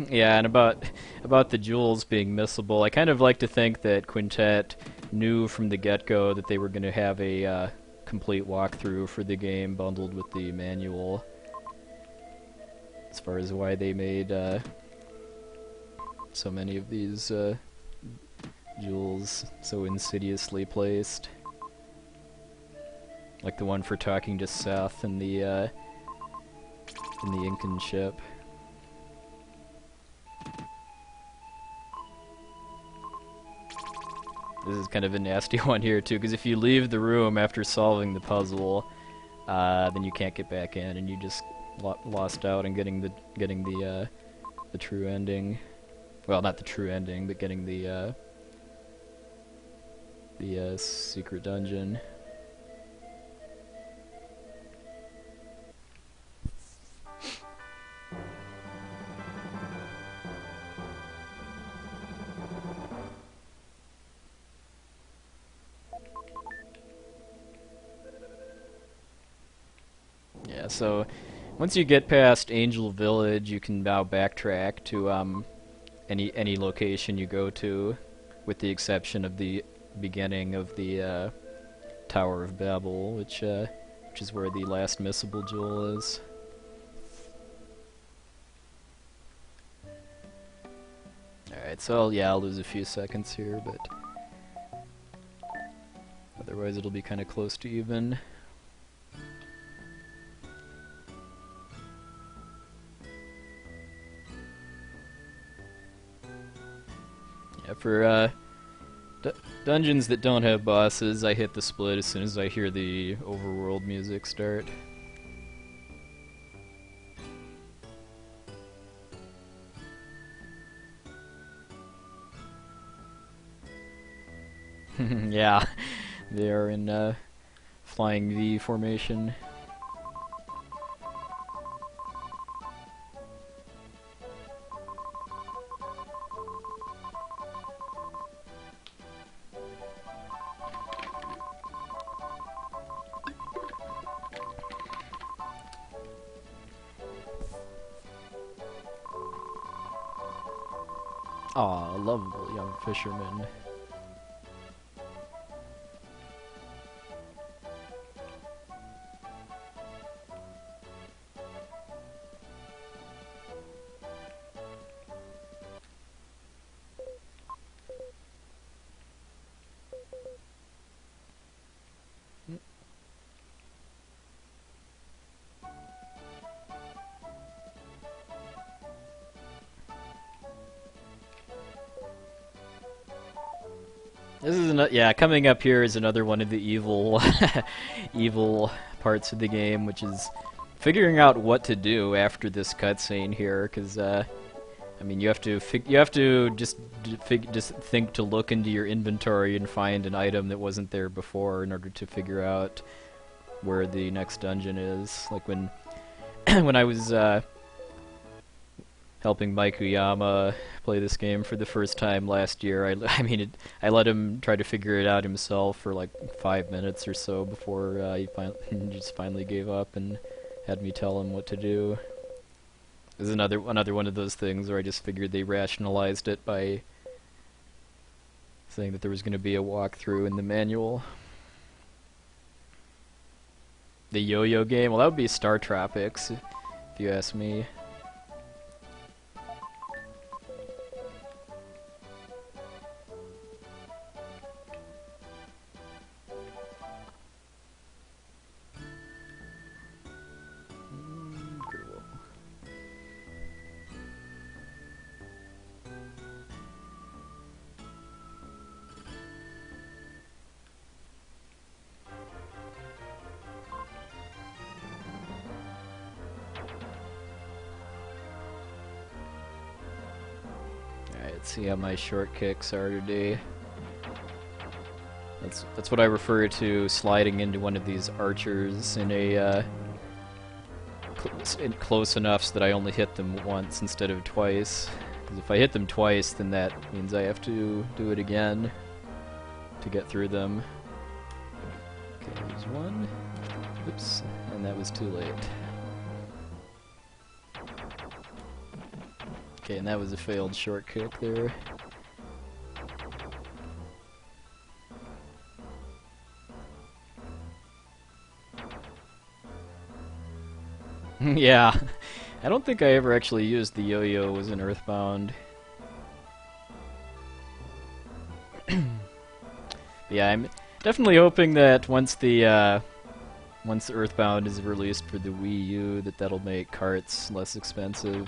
Yeah, and about the jewels being missable, I kind of like to think that Quintet knew from the get-go that they were going to have a complete walkthrough for the game bundled with the manual, as far as why they made so many of these jewels so insidiously placed. Like the one for talking to Seth in the Incan ship. This is kind of a nasty one here too, because if you leave the room after solving the puzzle, then you can't get back in, and you just lost out on getting the true ending. Well, not the true ending, but getting the secret dungeon. Yeah, so once you get past Angel Village, you can now backtrack to any location you go to, with the exception of the beginning of the Tower of Babel, which is where the last missable jewel is. Alright, so I'll lose a few seconds here, but otherwise it'll be kind of close to even. Yeah, for dungeons that don't have bosses, I hit the split as soon as I hear the overworld music start. Yeah, they are in flying V formation. Aw, lovable young fisherman. This is yeah. Coming up here is another one of the evil, evil parts of the game, which is figuring out what to do after this cutscene here, because I mean, you have to just think to look into your inventory and find an item that wasn't there before in order to figure out where the next dungeon is. Like when when I was helping Mike Uyama play this game for the first time last year, I let him try to figure it out himself for like 5 minutes or so before he just finally gave up and had me tell him what to do. This is another one of those things where I just figured they rationalized it by saying that there was going to be a walkthrough in the manual. The yo-yo game? Well, that would be Star Tropics, if you ask me. Let's see how my short kicks are today. That's what I refer to sliding into one of these archers in a close enough so that I only hit them once instead of twice. Because if I hit them twice, then that means I have to do it again to get through them. Okay, there's one. Oops, and that was too late. Okay, and that was a failed short kick there. Yeah, I don't think I ever actually used the yo-yo as an Earthbound. Yeah, I'm definitely hoping that once Earthbound is released for the Wii U, that'll make carts less expensive.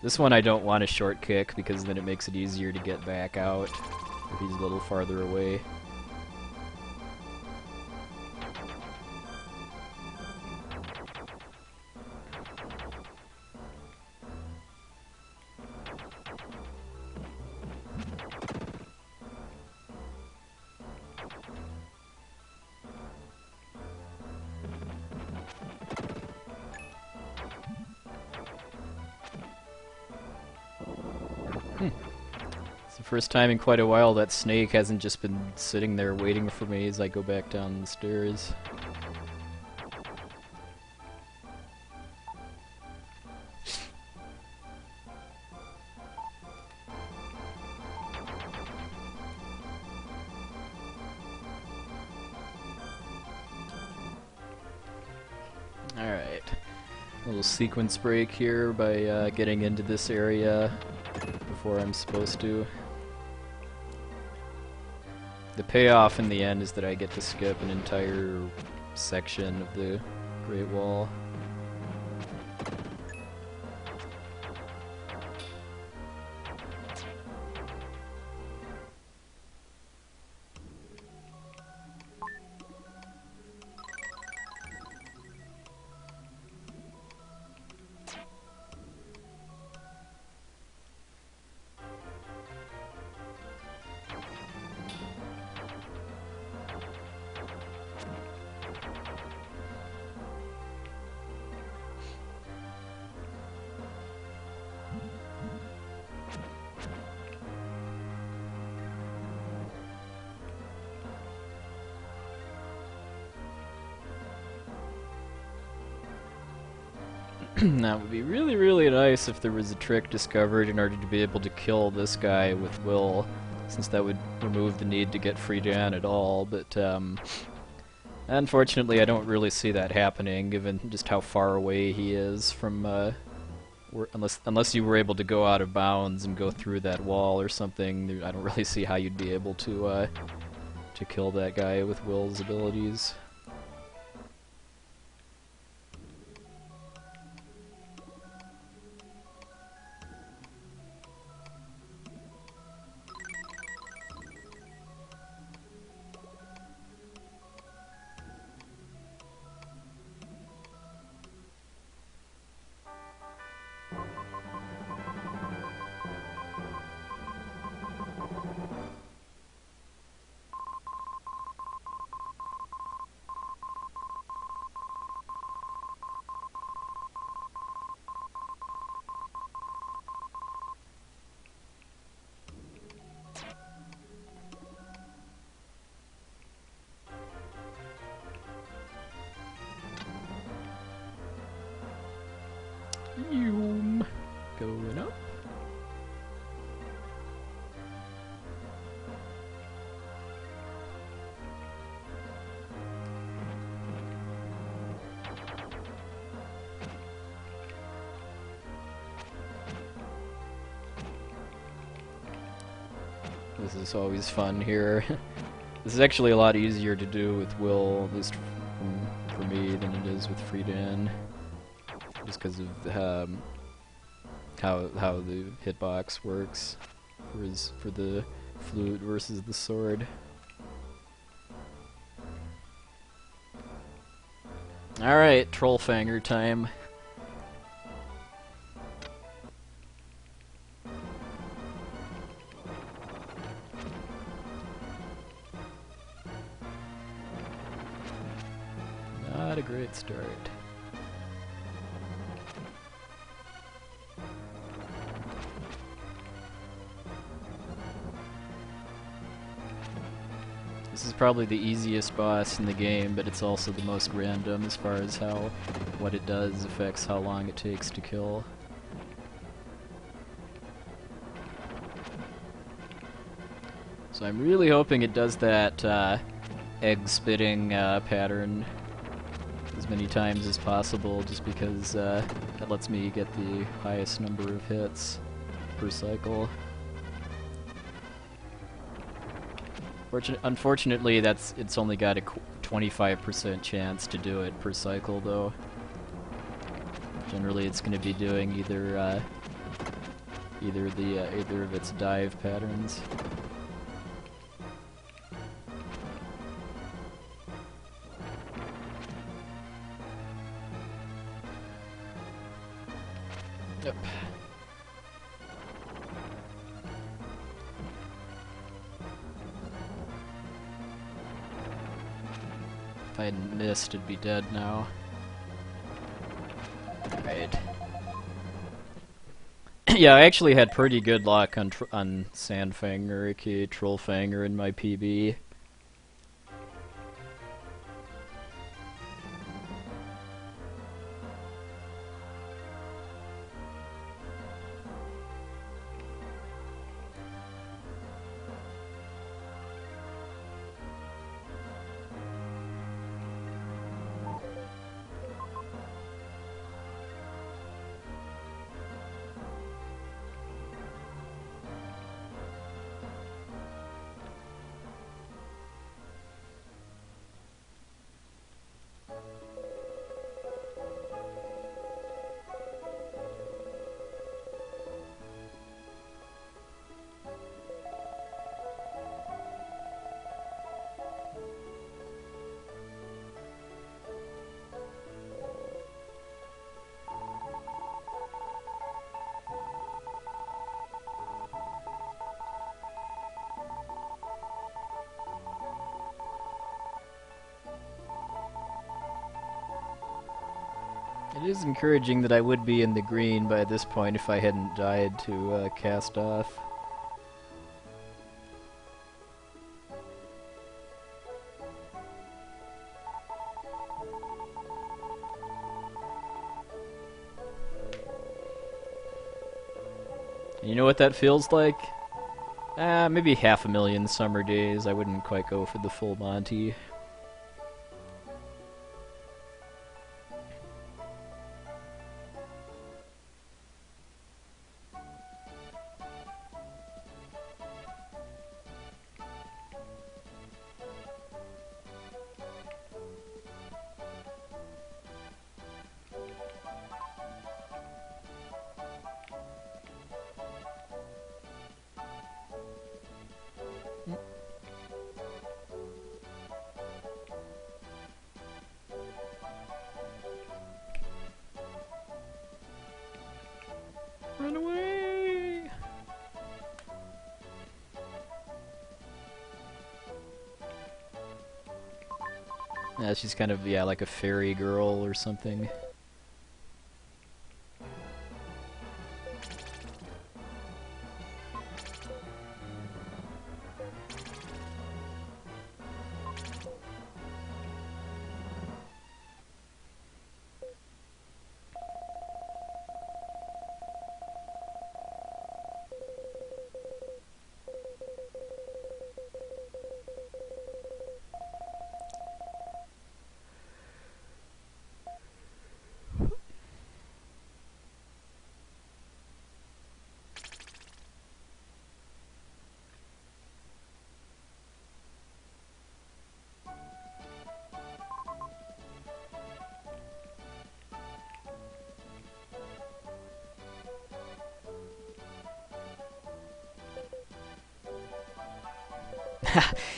This one I don't want a short kick because then it makes it easier to get back out if he's a little farther away. It's the first time in quite a while that snake hasn't just been sitting there waiting for me as I go back down the stairs. Alright. A little sequence break here by getting into this area before I'm supposed to. The payoff in the end is that I get to skip an entire section of the Great Wall. That would be really, really nice if there was a trick discovered in order to be able to kill this guy with Will, since that would remove the need to get free Dan at all, but unfortunately I don't really see that happening, given just how far away he is from, unless you were able to go out of bounds and go through that wall or something, I don't really see how you'd be able to kill that guy with Will's abilities. Yoom. Going up. This is always fun here. This is actually a lot easier to do with Will, at least for me, than it is with Friedan. Just because of how the hitbox works for the flute versus the sword. Alright, Trollfanger time. Not a great start. This is probably the easiest boss in the game, but it's also the most random as far as how what it does affects how long it takes to kill. So I'm really hoping it does that egg-spitting pattern as many times as possible, just because that lets me get the highest number of hits per cycle. Unfortunately, it's only got a 25% chance to do it per cycle, though. Generally, it's going to be doing either of its dive patterns. Yep. If I hadn't missed, it'd be dead now. Alright. Yeah, I actually had pretty good luck on Sandfanger, aka Trollfanger, in my PB. It is encouraging that I would be in the green by this point if I hadn't died to cast off. You know what that feels like? Maybe 500,000 summer days. I wouldn't quite go for the full Monty. Run away! Yeah, she's kind of, yeah, like a fairy girl or something.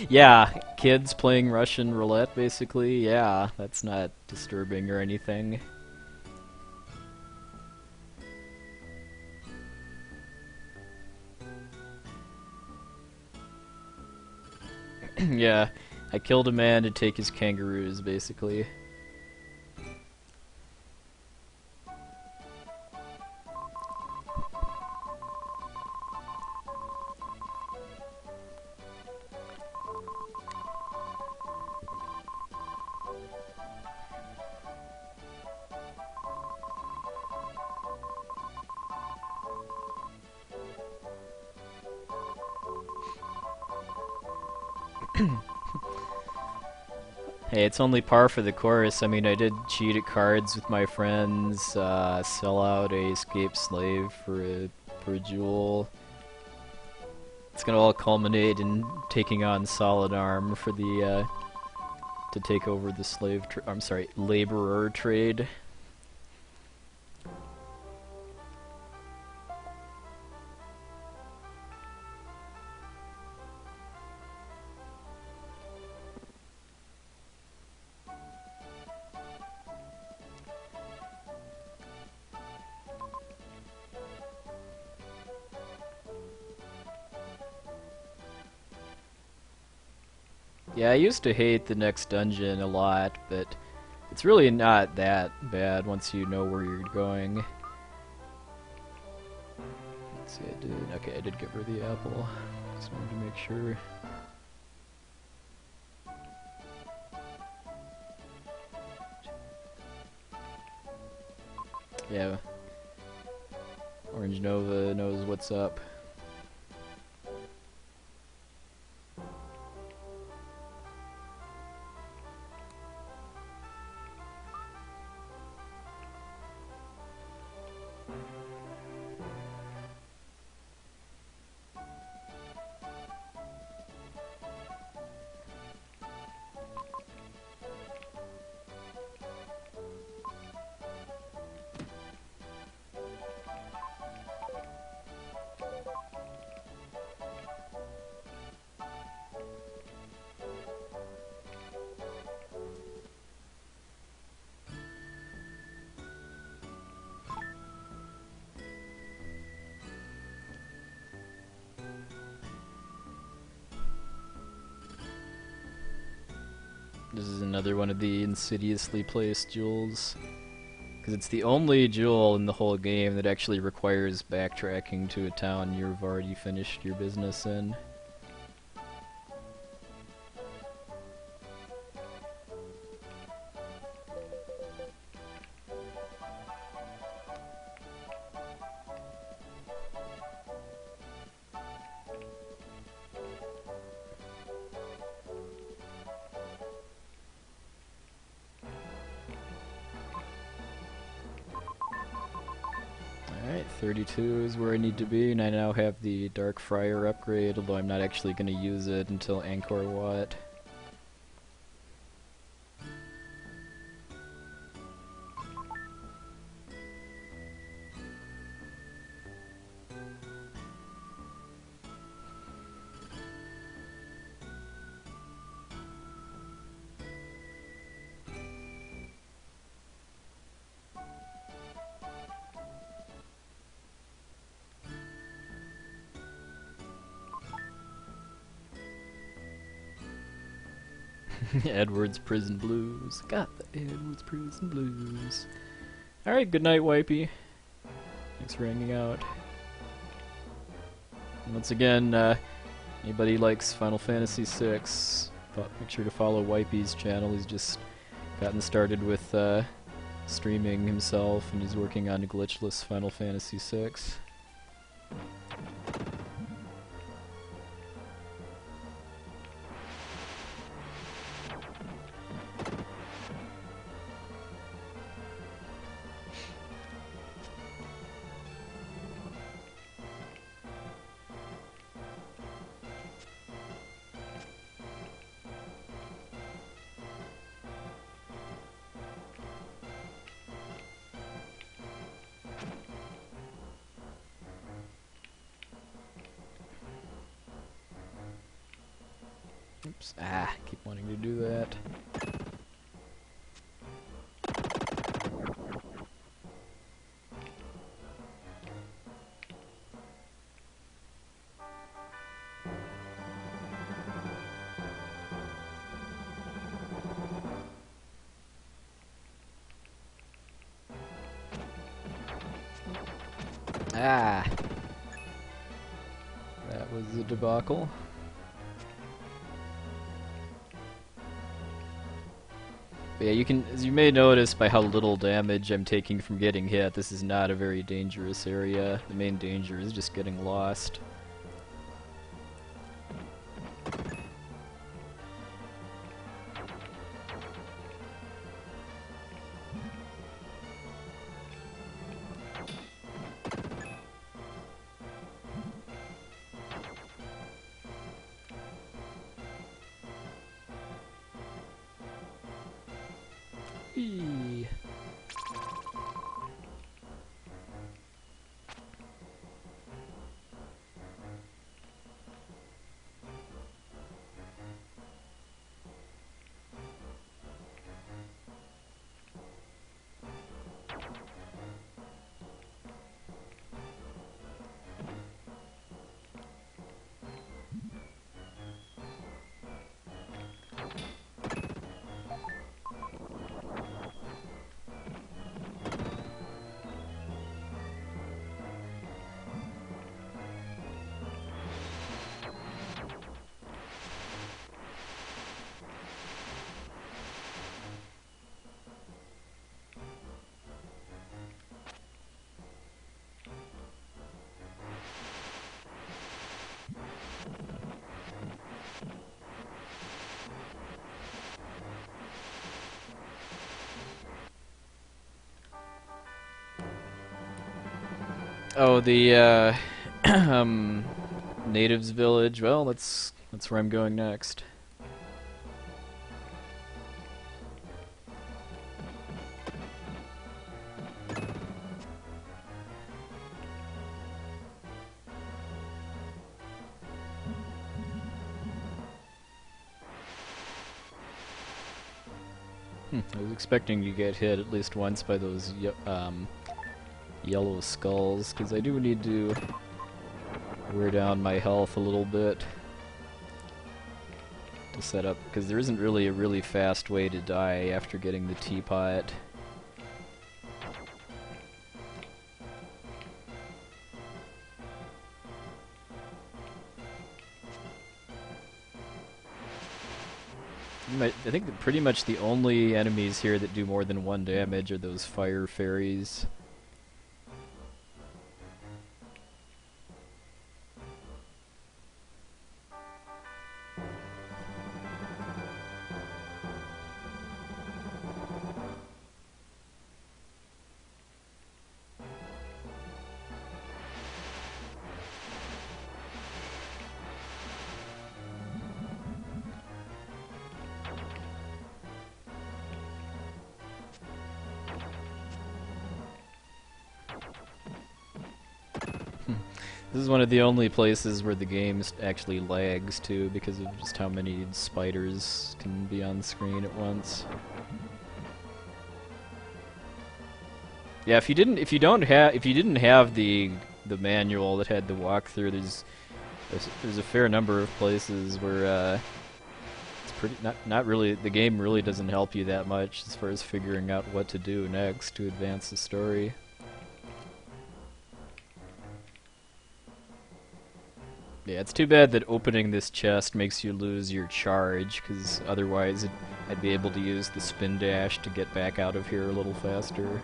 Yeah, kids playing Russian roulette, basically. Yeah, that's not disturbing or anything. Yeah, I killed a man to take his kangaroos, basically. Hey, it's only par for the course. I mean, I did cheat at cards with my friends, sell out a escaped slave for a jewel. It's gonna all culminate in taking on Solid Arm for the to take over the I'm sorry, laborer trade. Yeah, I used to hate the next dungeon a lot, but it's really not that bad once you know where you're going. Let's see, I did give her the apple. Just wanted to make sure. Yeah, Orange Nova knows what's up. This is another one of the insidiously placed jewels. Because it's the only jewel in the whole game that actually requires backtracking to a town you've already finished your business in. Alright, 32 is where I need to be, and I now have the Dark Friar upgrade, although I'm not actually going to use it until Angkor Wat. Edward's Prison Blues. Got the Edward's Prison Blues. Alright, good night, Wipey. Thanks for hanging out. And once again, anybody likes Final Fantasy VI, make sure to follow Wipey's channel. He's just gotten started with streaming himself, and he's working on a glitchless Final Fantasy VI. Keep wanting to do that. That was a debacle. But yeah, as you may notice by how little damage I'm taking from getting hit, this is not a very dangerous area. The main danger is just getting lost. Eee. Oh, the natives village. Well, that's where I'm going next. I was expecting to get hit at least once by those yellow skulls, because I do need to wear down my health a little bit to set up, because there isn't really a really fast way to die after getting the teapot. I think that pretty much the only enemies here that do more than 1 damage are those fire fairies. This is one of the only places where the game actually lags too, because of just how many spiders can be on screen at once. Yeah, if you didn't have the manual that had the walkthrough, there's a fair number of places where it's pretty not really, the game really doesn't help you that much as far as figuring out what to do next to advance the story. Yeah, it's too bad that opening this chest makes you lose your charge, because otherwise I'd be able to use the spin dash to get back out of here a little faster.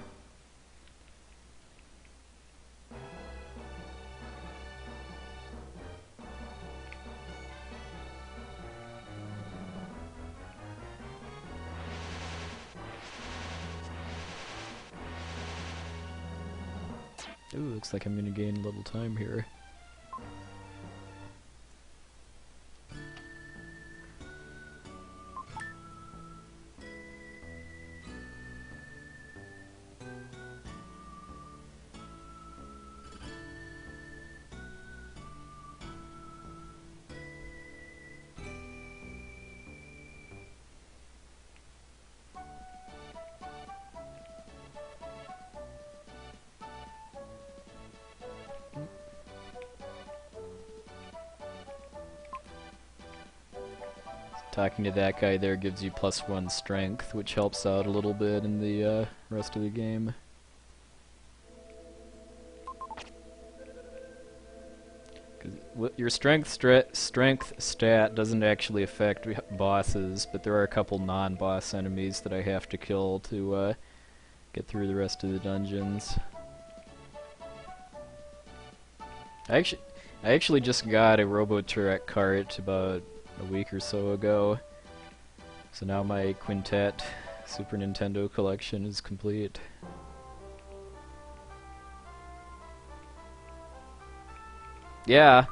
Ooh, looks like I'm gonna gain a little time here. talking to that guy there gives you +1 strength, which helps out a little bit in the rest of the game. Your strength stat doesn't actually affect bosses, but there are a couple non-boss enemies that I have to kill to get through the rest of the dungeons. I actually just got a Robo-Turret cart about a week or so ago, so now my Quintet Super Nintendo collection is complete. Yeah.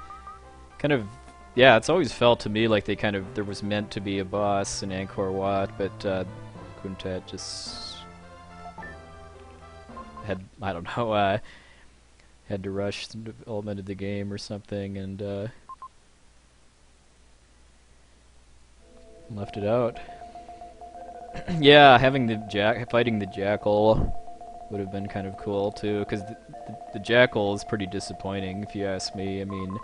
Yeah, it's always felt to me like there was meant to be a boss in Angkor Wat, but Quintet just had, I don't know, had to rush the development of the game or something and left it out. Yeah, having fighting the Jackal would have been kind of cool too, because the Jackal is pretty disappointing if you ask me. I mean,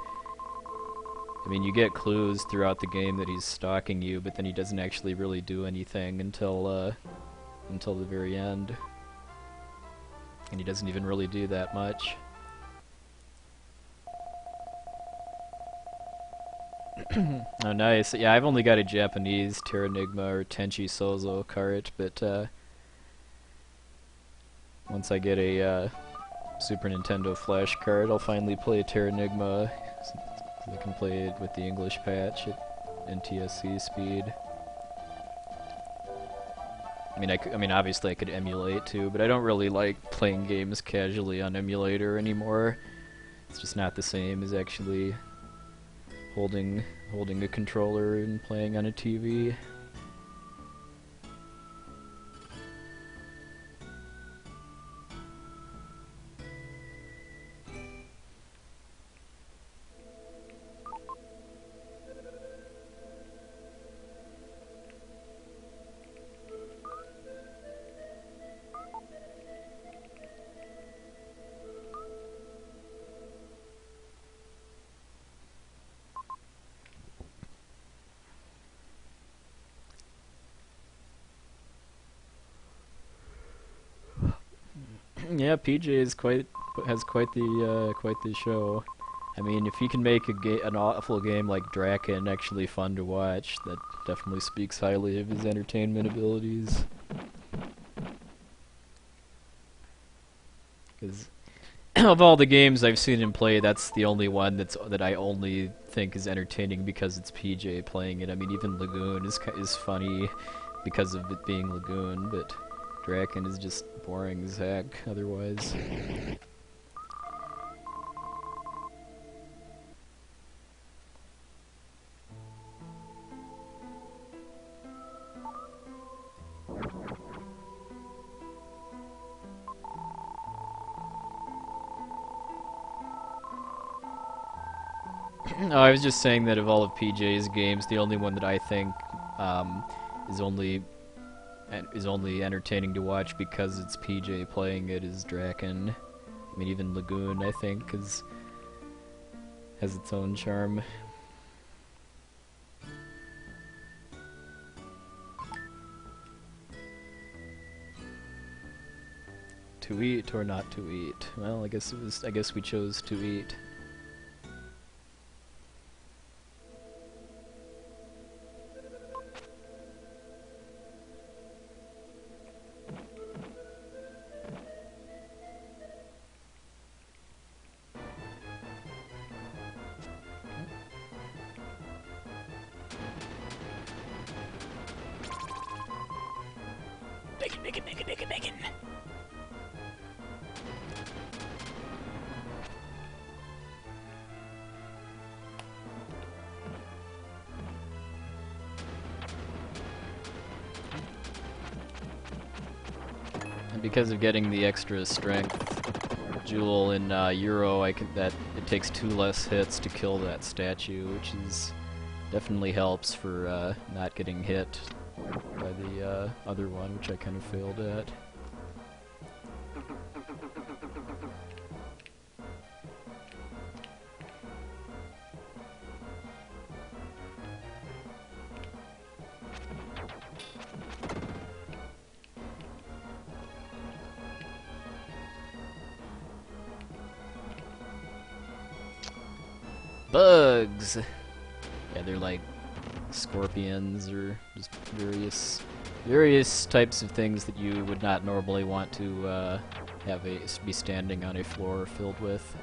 you get clues throughout the game that he's stalking you, but then he doesn't actually really do anything until the very end. And he doesn't even really do that much. Oh, nice. Yeah, I've only got a Japanese Terranigma or Tenchi Sozo cart, but once I get a Super Nintendo Flash card, I'll finally play Terranigma. I can play it with the English patch at NTSC speed. I mean, obviously I could emulate too, but I don't really like playing games casually on emulator anymore. It's just not the same as actually holding a controller and playing on a TV. Yeah, PJ is has quite the show. I mean, if he can make an awful game like Draken actually fun to watch, that definitely speaks highly of his entertainment abilities. Because of all the games I've seen him play, that's the only one that I only think is entertaining because it's PJ playing it. I mean, even Lagoon is funny because of it being Lagoon, but Draken is just boring as heck otherwise. No, I was just saying that of all of PJ's games, the only one that I think is only entertaining to watch because it's PJ playing it is Draken. I mean, even Lagoon, I think, has its own charm. To eat or not to eat? Well, I guess we chose to eat. Bacon. And because of getting the extra strength jewel in Euro, it takes 2 less hits to kill that statue, which definitely helps for not getting hit by the other one, which I kind of failed at. Bugs! Yeah, they're like scorpions or just various types of things that you would not normally want to be standing on a floor filled with.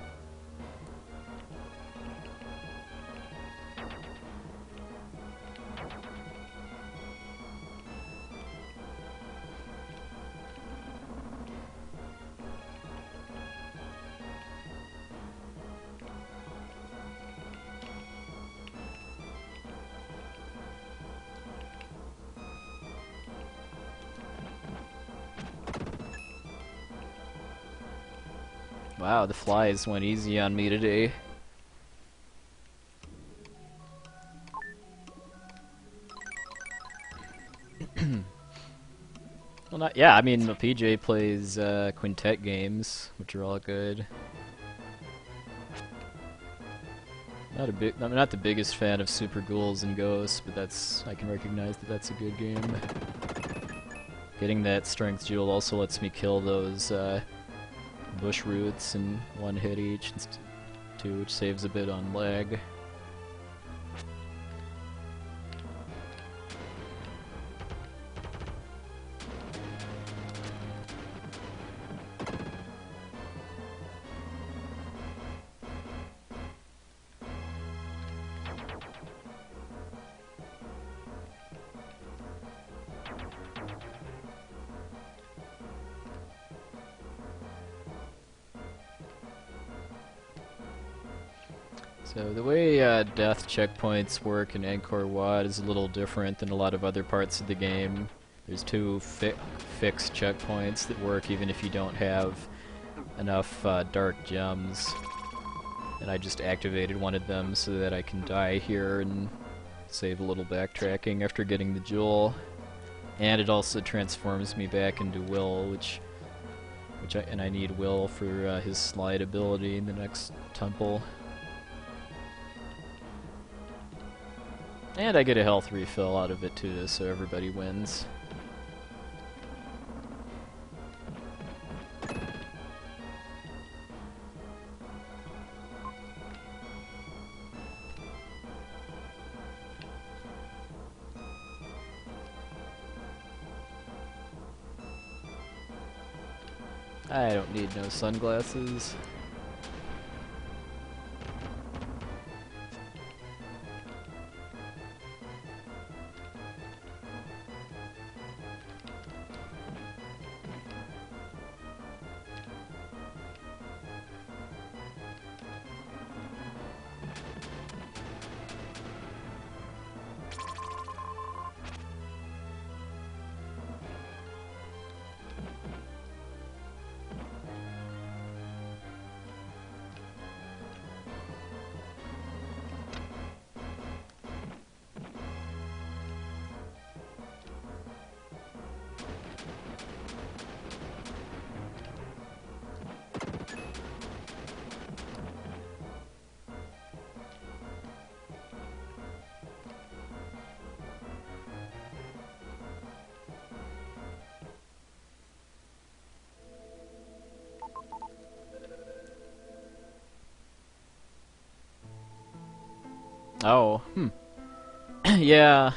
Wow, the flies went easy on me today. Well, not yeah. I mean, PJ plays quintet games, which are all good. I'm not the biggest fan of Super Ghouls and Ghosts, but I can recognize that that's a good game. Getting that strength jewel also lets me kill those bush roots in one hit each, too, which saves a bit on lag. So the way death checkpoints work in Angkor Wat is a little different than a lot of other parts of the game. There's two fixed checkpoints that work even if you don't have enough dark gems. And I just activated one of them so that I can die here and save a little backtracking after getting the jewel. And it also transforms me back into Will, and I need Will for his slide ability in the next temple. And I get a health refill out of it too, so everybody wins. I don't need no sunglasses. Oh, yeah.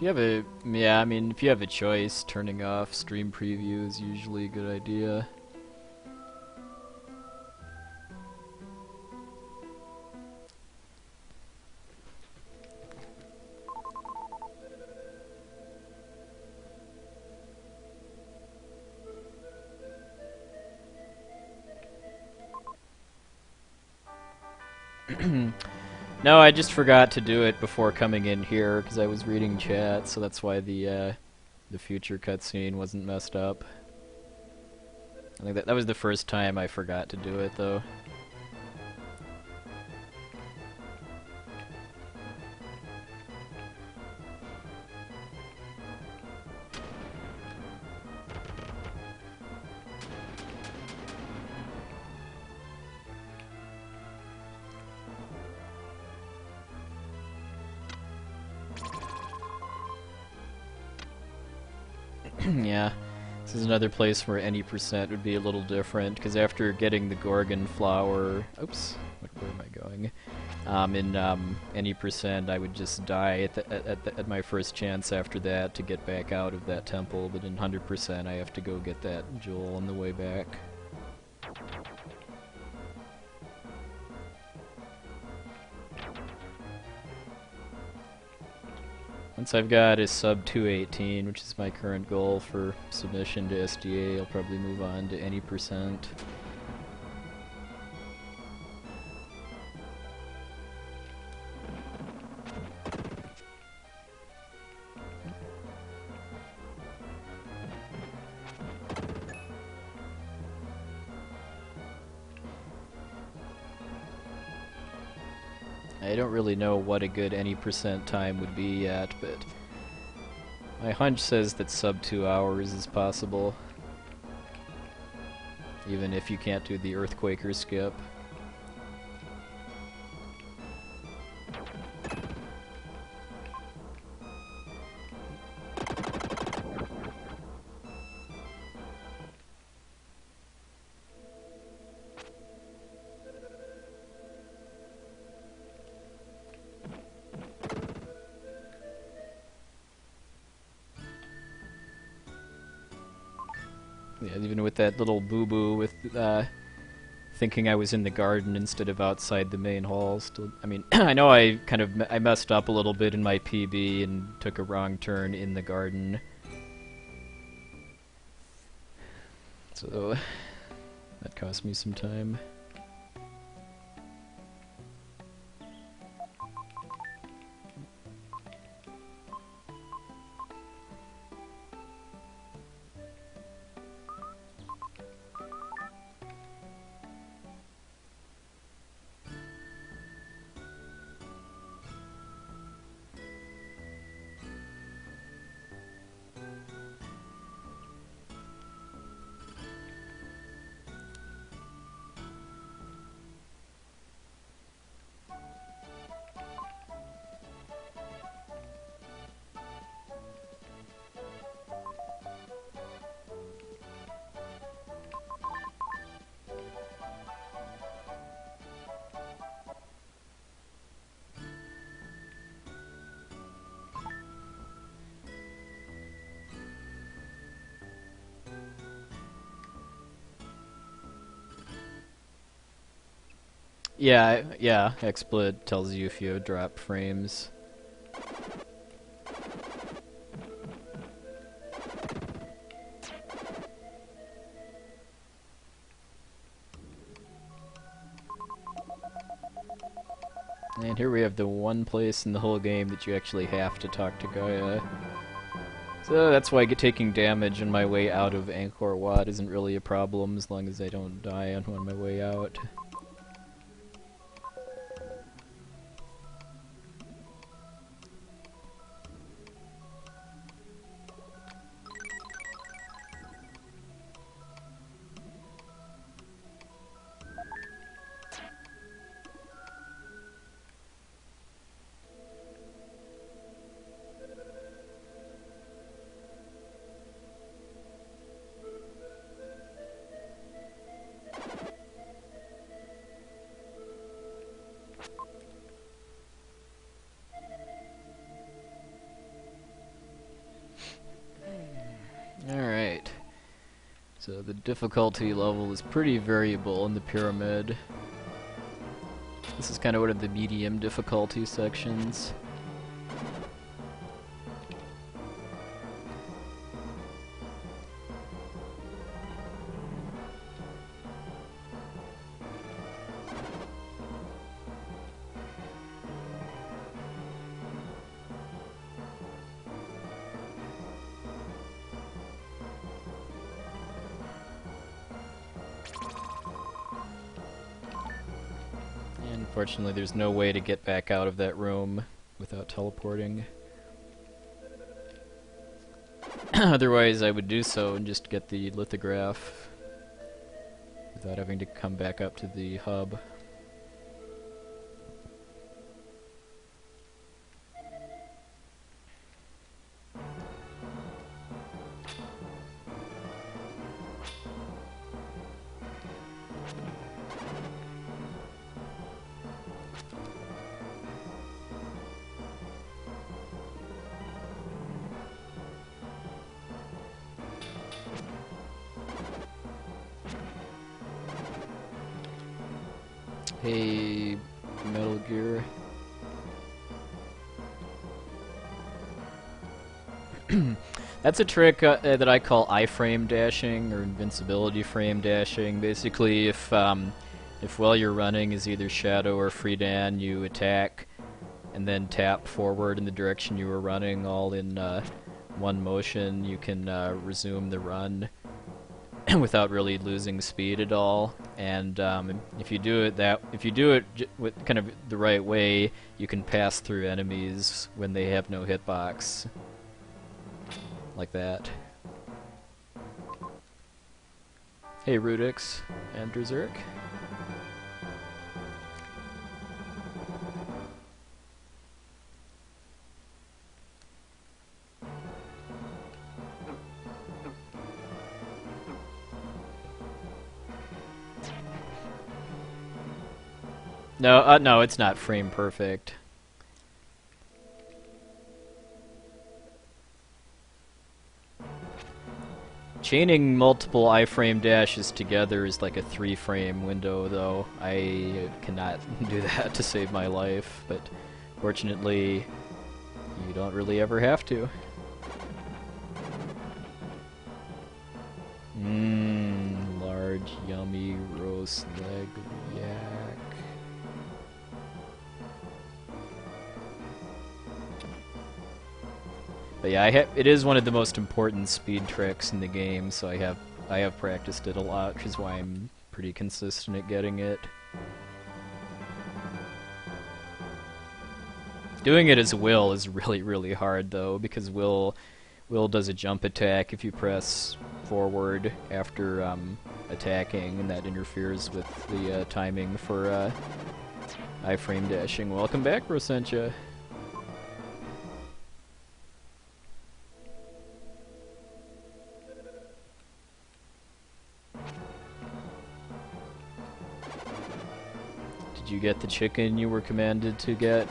I mean, if you have a choice, turning off stream preview is usually a good idea. No, I just forgot to do it before coming in here because I was reading chat, so that's why the future cutscene wasn't messed up. I think that was the first time I forgot to do it, though. Yeah, this is another place where any percent would be a little different, because after getting the Gorgon flower... Oops, where am I going? In any percent, I would just die at my first chance after that to get back out of that temple, but in 100% I have to go get that jewel on the way back. Once I've got a sub 218, which is my current goal for submission to SDA, I'll probably move on to any percent. I don't really know what a good any percent time would be yet, but my hunch says that sub 2 hours is possible, even if you can't do the Earthquaker skip. Yeah, even with that little boo-boo with thinking I was in the garden instead of outside the main hall. Still, I mean, I know I kind of I messed up a little bit in my PB and took a wrong turn in the garden. So that cost me some time. Yeah, XSplit tells you if you have dropped frames. And here we have the one place in the whole game that you actually have to talk to Gaia. So that's why taking damage on my way out of Angkor Wat isn't really a problem as long as I don't die on my way out. Alright. So the difficulty level is pretty variable in the pyramid. This is kind of one of the medium difficulty sections. Unfortunately, there's no way to get back out of that room without teleporting. Otherwise, I would do so and just get the lithograph without having to come back up to the hub. Hey, Metal Gear. That's a trick that I call iframe dashing or invincibility frame dashing. Basically, if while you're running is either Shadow or Freedan, you attack and then tap forward in the direction you were running, all in one motion. You can resume the run without really losing speed at all. And if you do it with kind of the right way, you can pass through enemies when they have no hitbox, like that. Hey, Rudix and Berserk. No, no, it's not frame perfect. Chaining multiple iframe dashes together is like a 3-frame window, though. I cannot do that to save my life, but fortunately, you don't really ever have to. Large, yummy roast leg of yak. But yeah, it is one of the most important speed tricks in the game, so I have practiced it a lot, which is why I'm pretty consistent at getting it. Doing it as Will is really, really hard, though, because Will does a jump attack if you press forward after attacking, and that interferes with the timing for iframe dashing. Welcome back, Rosentia. Did you get the chicken you were commanded to get?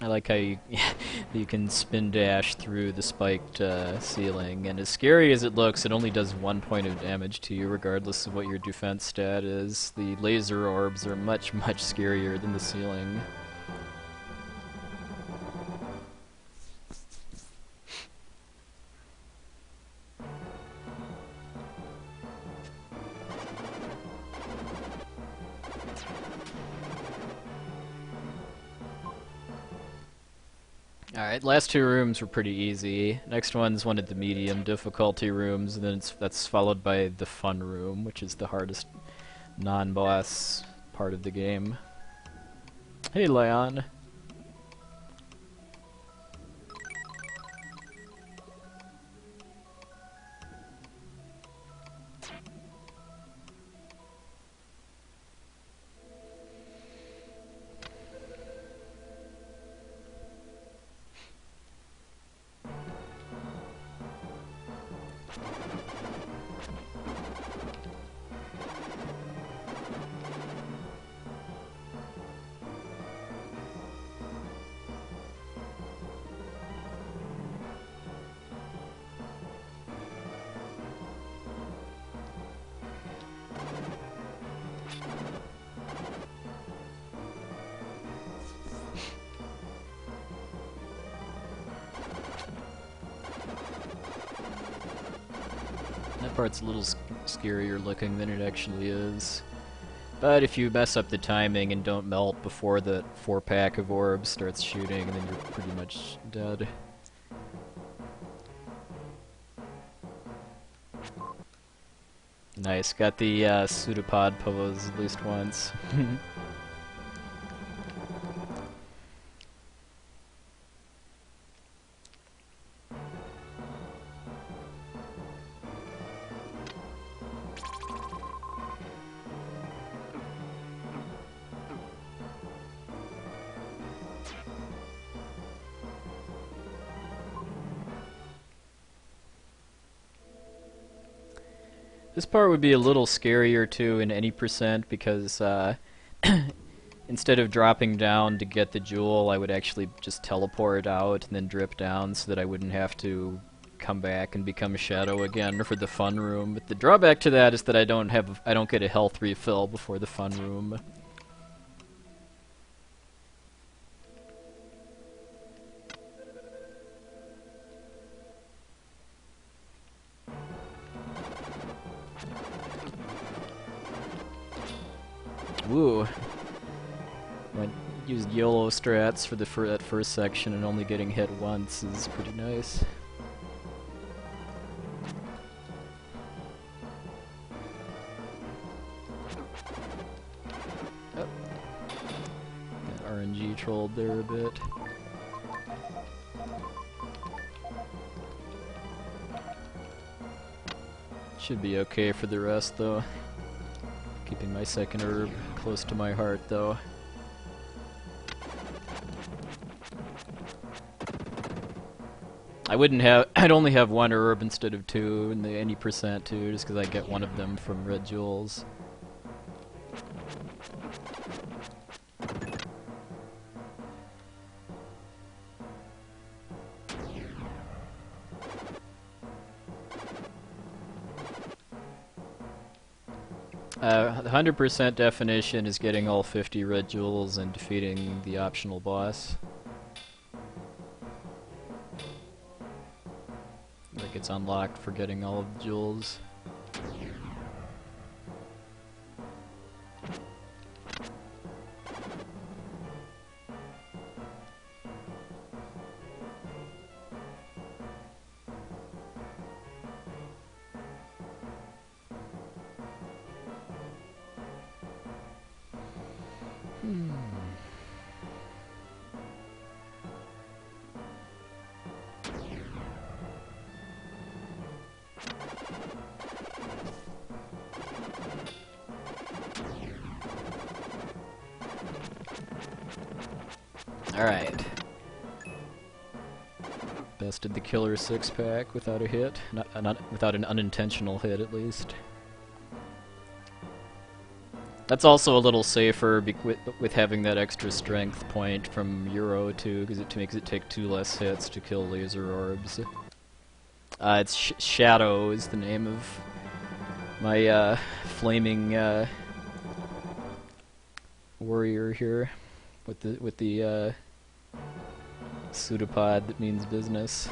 I like how you you can spin dash through the spiked ceiling, and as scary as it looks, it only does 1 point of damage to you, regardless of what your defense stat is. The laser orbs are much, much scarier than the ceiling. Alright, last 2 rooms were pretty easy. Next one's one of the medium difficulty rooms, and then that's followed by the fun room, which is the hardest non-boss part of the game. Hey, Leon. That part's a little scarier looking than it actually is. But if you mess up the timing and don't melt before the 4-pack of orbs starts shooting, then you're pretty much dead. Nice. Got the pseudopod pose at least once. This part would be a little scarier too in any percent because instead of dropping down to get the jewel, I would actually just teleport out and then drip down so that I wouldn't have to come back and become Shadow again for the fun room. But the drawback to that is that I don't get a health refill before the fun room. Woo. I used YOLO strats for that first section, and only getting hit once is pretty nice. Oh. Got RNG trolled there a bit. Should be okay for the rest, though. Keeping my second herb close to my heart, though. I'd only have one herb instead of two in the any percent too, just because I get one of them from red jewels. The 100% definition is getting all 50 red jewels and defeating the optional boss. Like it's unlocked for getting all of the jewels. Alright. Bested the killer six-pack without a hit. Without an unintentional hit, at least. That's also a little safer with having that extra strength point from Euro, too, because it makes it take 2 less hits to kill laser orbs. It's Shadow is the name of my flaming warrior here. With the pseudopod that means business.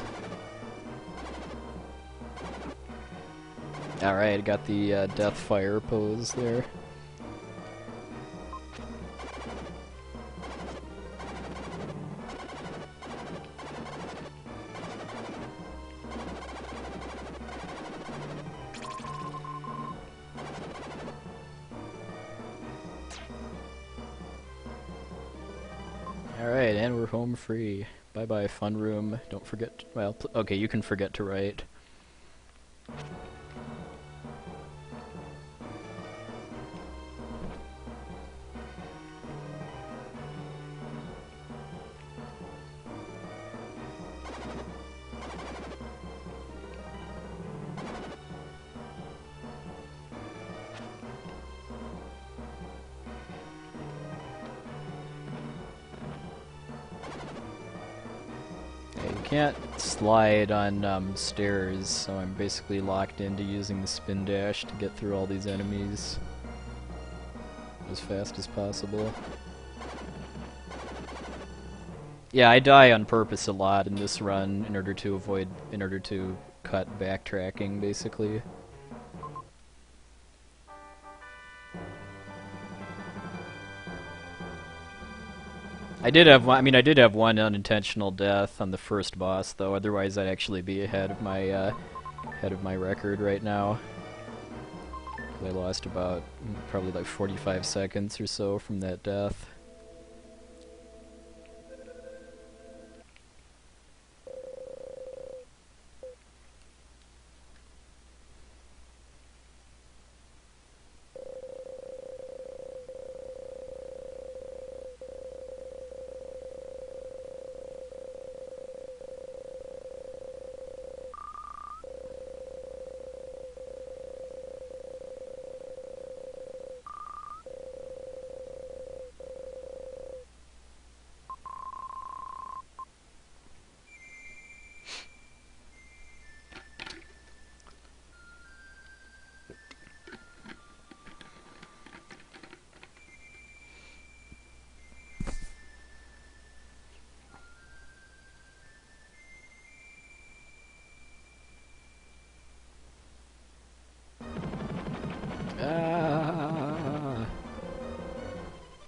Alright, got the death fire pose there. Alright, and we're home free. Bye bye, fun room. Don't forget. Well, okay, you can forget to write. Can't slide on stairs, so I'm basically locked into using the spin dash to get through all these enemies as fast as possible. Yeah, I die on purpose a lot in this run in order to cut backtracking, basically. I did have one unintentional death on the first boss, though. Otherwise, I'd actually be ahead of my record right now. I lost about probably like 45 seconds or so from that death.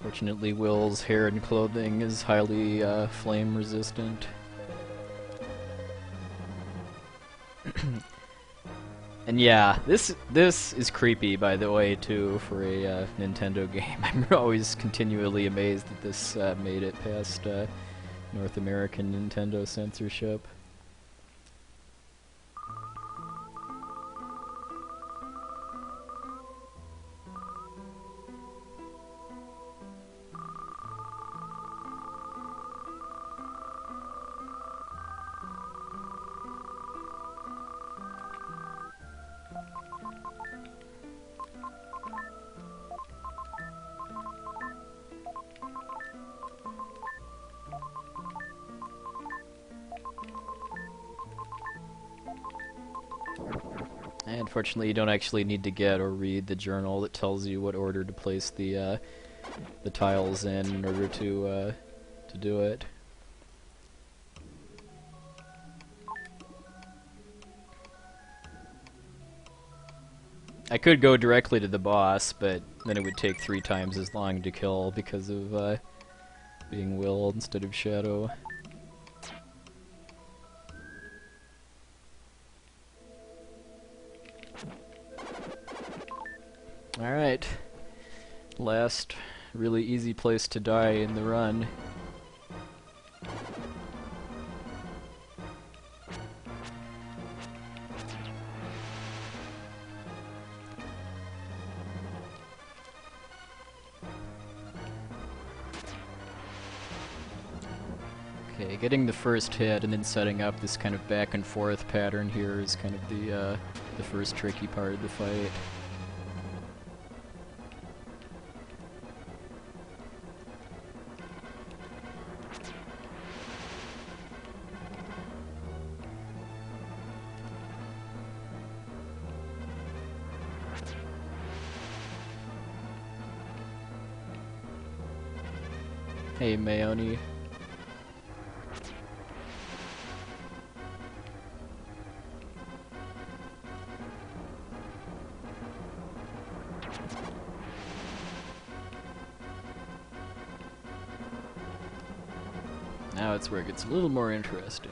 Fortunately, Will's hair and clothing is highly flame resistant. And yeah, this is creepy, by the way, too, for a Nintendo game. I'm always continually amazed that this made it past North American Nintendo censorship. And unfortunately, you don't actually need to get or read the journal that tells you what order to place the tiles in order to do it. I could go directly to the boss, but then it would take 3 times as long to kill because of being Will instead of Shadow. Alright. Last really easy place to die in the run. Okay, getting the first hit and then setting up this kind of back and forth pattern here is kind of the first tricky part of the fight. Hey, Mayoni. Now it's where it gets a little more interesting.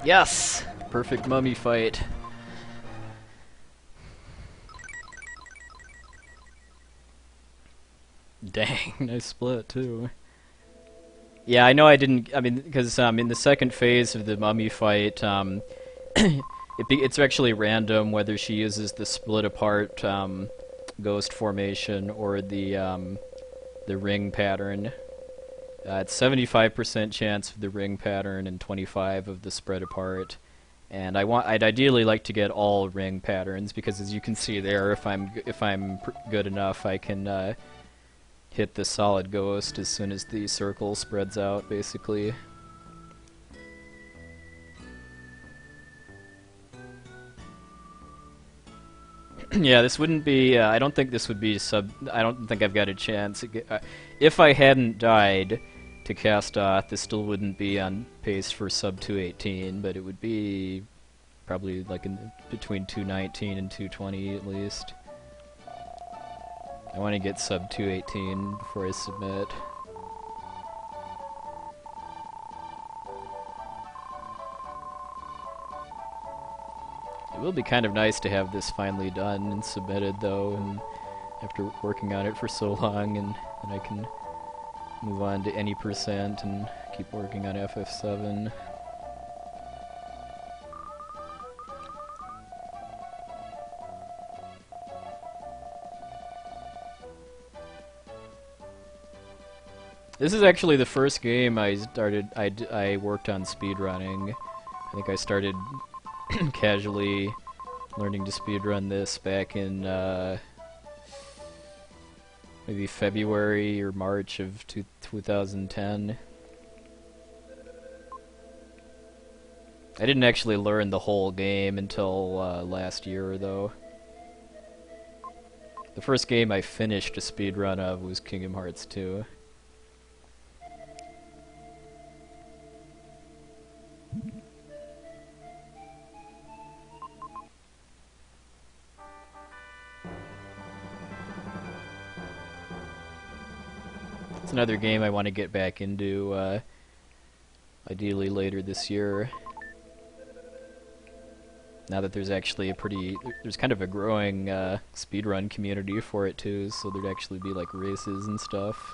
Yes! Perfect mummy fight. Dang, nice split too. Yeah, I know I didn't, I mean, because in the second phase of the mummy fight, it's actually random whether she uses the split apart ghost formation or the ring pattern. It's 75% chance of the ring pattern and 25 of the spread apart. And I'd ideally like to get all ring patterns because, as you can see there, if I'm good enough, I can hit the solid ghost as soon as the circle spreads out, basically. Yeah, this wouldn't be. I don't think this would be sub. I don't think I've got a chance. If I hadn't died to Castoth, this still wouldn't be on pace for sub 218, but it would be probably like between 219 and 220 at least. I want to get sub 218 before I submit. It will be kind of nice to have this finally done and submitted, though, and after working on it for so long, and then I can move on to any percent and keep working on FF7. This is actually the first game I worked on speedrunning. I think I started casually learning to speedrun this back in maybe February or March of 2010. I didn't actually learn the whole game until last year, though. The first game I finished a speedrun of was Kingdom Hearts 2. It's another game I want to get back into, ideally later this year. Now that there's actually there's kind of a growing speedrun community for it too, so there'd actually be like races and stuff.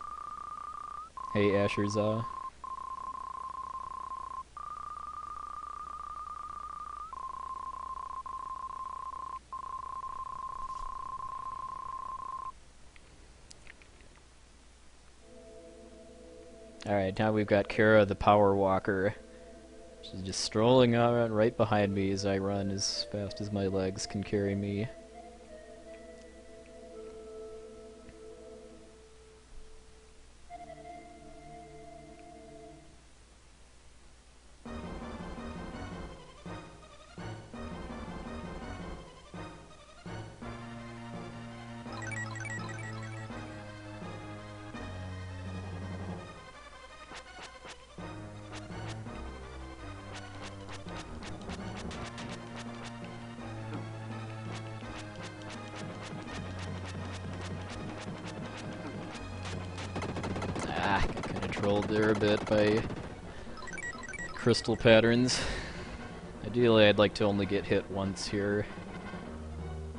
Hey Asherza. Alright, now we've got Kara the Power Walker. She's just strolling around right behind me as I run as fast as my legs can carry me. Got kind of trolled there a bit by crystal patterns. Ideally, I'd like to only get hit once here,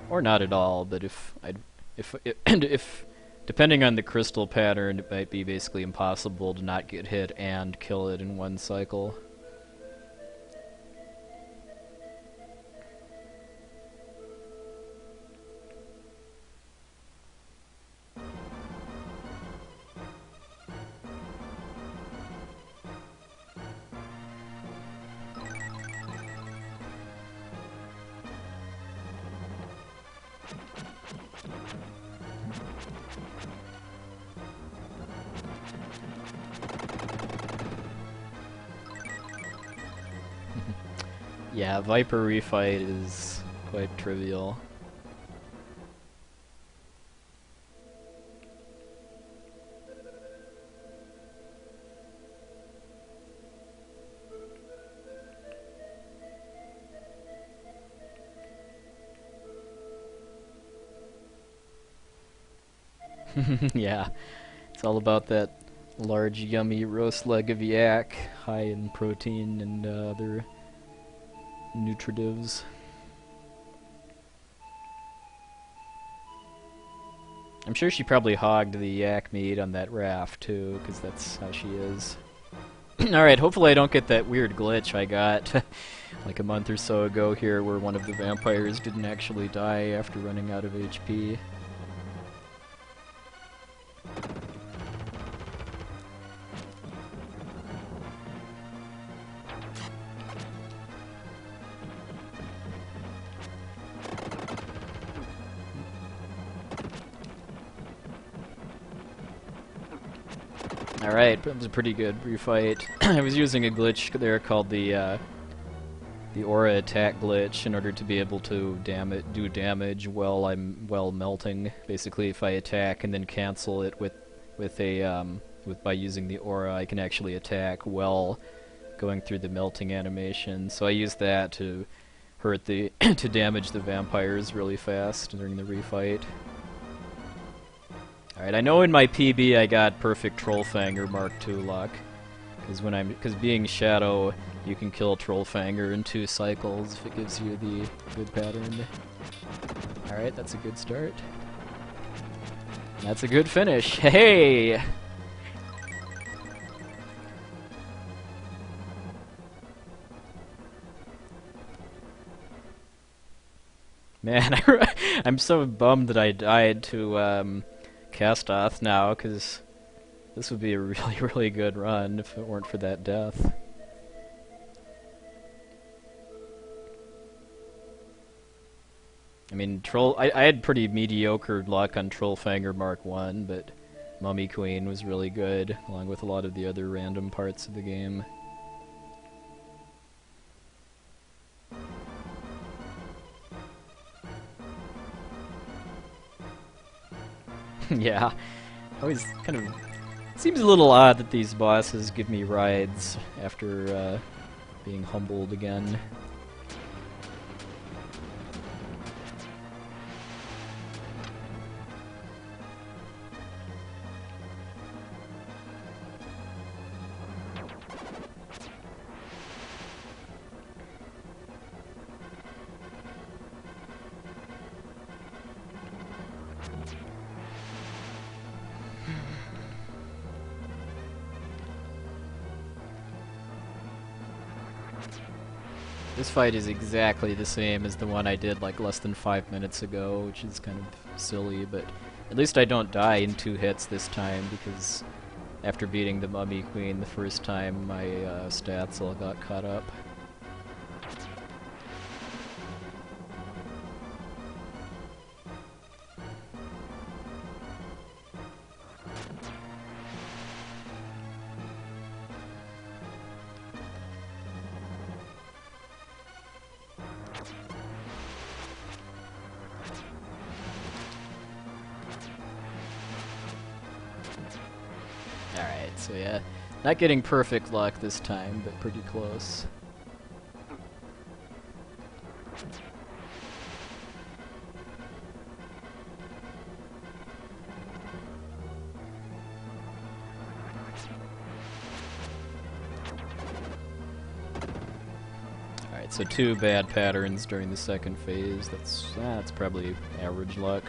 or not at all. But if depending on the crystal pattern, it might be basically impossible to not get hit and kill it in one cycle. Yeah, Viper refight is quite trivial. Yeah, it's all about that large, yummy roast leg of yak, high in protein and other nutritives. I'm sure she probably hogged the yak meat on that raft too, because that's how she is. Alright, hopefully I don't get that weird glitch I got like a month or so ago here, where one of the vampires didn't actually die after running out of HP. Alright, that was a pretty good refight. I was using a glitch there called the aura attack glitch in order to be able to do damage while I'm melting. Basically, if I attack and then cancel it by using the aura, I can actually attack while going through the melting animation. So I used that to to damage the vampires really fast during the refight. Alright, I know in my PB I got perfect Trollfanger Mark II luck. Because being Shadow, you can kill Trollfanger in 2 cycles if it gives you the good pattern. Alright, that's a good start. That's a good finish. Hey! Man, I'm so bummed that I died to Castoth now, because this would be a really, really good run if it weren't for that death. I mean, I had pretty mediocre luck on Trollfanger Mark I, but Mummy Queen was really good, along with a lot of the other random parts of the game. Yeah, always kind of... It seems a little odd that these bosses give me rides after being humbled again. This fight is exactly the same as the one I did like less than 5 minutes ago, which is kind of silly, but at least I don't die in 2 hits this time, because after beating the Mummy Queen the first time, my stats all got caught up. Alright, so yeah, not getting perfect luck this time, but pretty close. Alright, so 2 bad patterns during the second phase. That's probably average luck.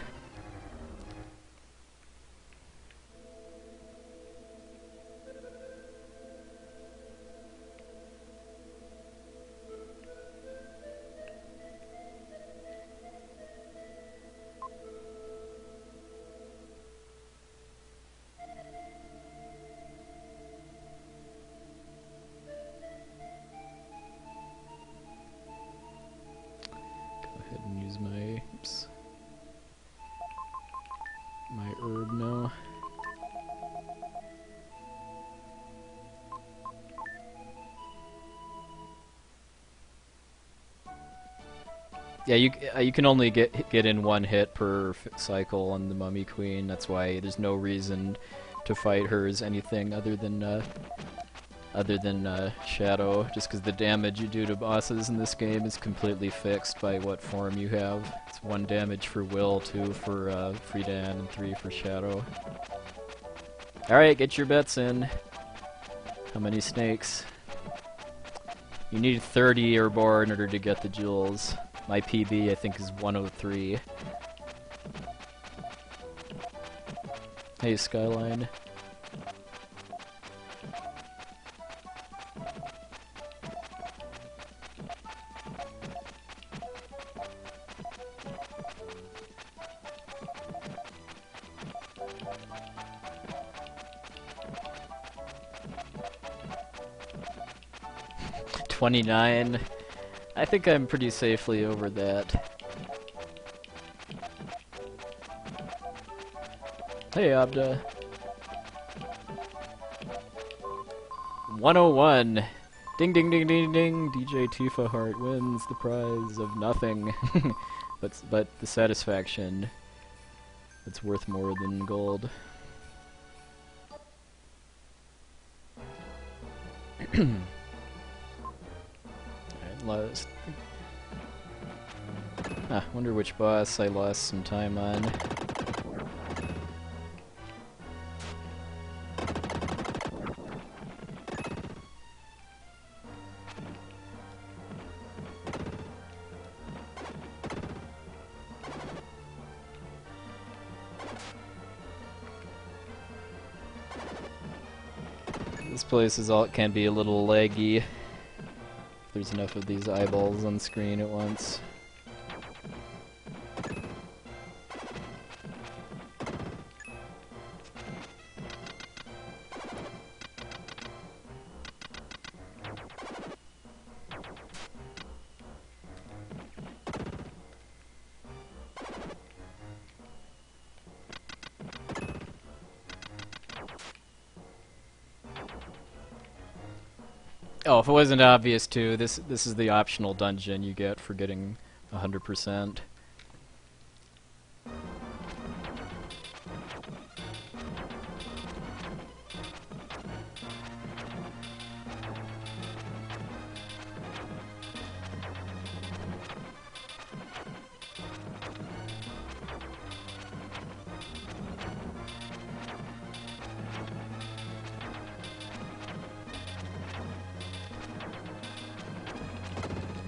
My herb now. Yeah, you can only get in 1 hit per cycle on the Mummy Queen. That's why there's no reason to fight her as anything other than Shadow, just because the damage you do to bosses in this game is completely fixed by what form you have. It's 1 damage for Will, 2 for Friedan, and 3 for Shadow. Alright, get your bets in. How many snakes? You need 30 or more in order to get the jewels. My PB, I think, is 103. Hey, Skyline. $29. I think I'm pretty safely over that. Hey, Abda. 101. Ding ding ding ding ding. DJ Tifa Heart wins the prize of nothing. but the satisfaction that's worth more than gold. Lost. Wonder which boss I lost some time on. places can be a little laggy if there's enough of these eyeballs on screen at once. Oh, if it wasn't obvious too, this is the optional dungeon you get for getting 100%.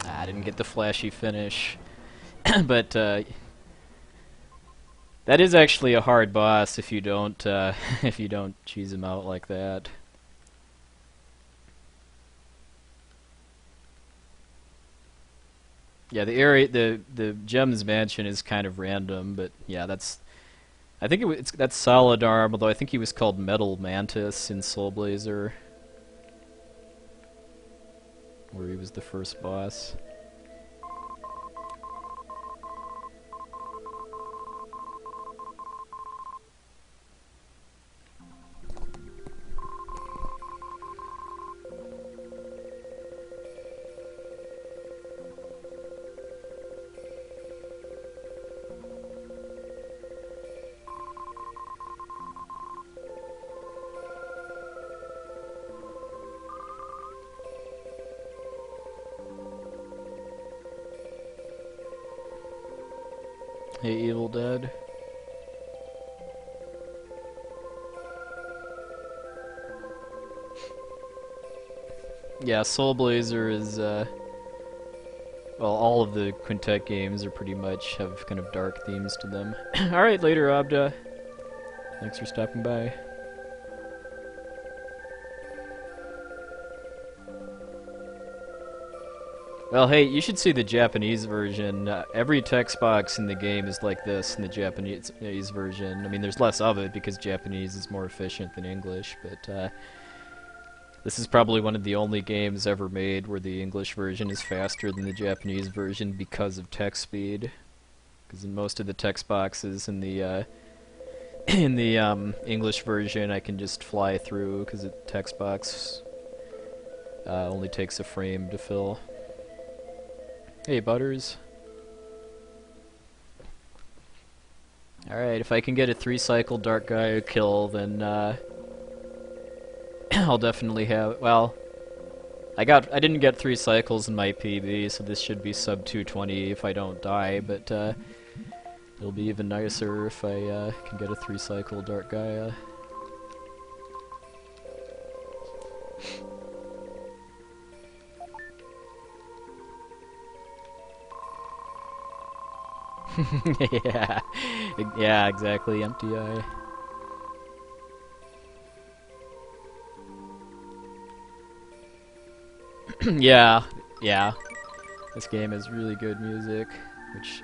I didn't get the flashy finish, but that is actually a hard boss if you don't if you don't cheese him out like that. Yeah, the area, the Gems Mansion is kind of random, but yeah, I think that's Solid Arm, although I think he was called Metal Mantis in Soul Blazer, where he was the first boss. Hey, Evil Dead. Yeah, Soul Blazer is, well, all of the Quintet games are pretty much have kind of dark themes to them. Alright, later, Abda. Thanks for stopping by. Well, hey, you should see the Japanese version. Every text box in the game is like this in the Japanese version. I mean, there's less of it because Japanese is more efficient than English, but this is probably one of the only games ever made where the English version is faster than the Japanese version because of text speed. Because in most of the text boxes in the English version, I can just fly through because the text box only takes a frame to fill. Hey, Butters. Alright, if I can get a 3-cycle Dark Gaia kill, then I'll definitely have... Well, I didn't get 3 cycles in my PB, so this should be sub 220 if I don't die, but it'll be even nicer if I can get a 3-cycle Dark Gaia. yeah, exactly, empty eye. yeah, this game has really good music, which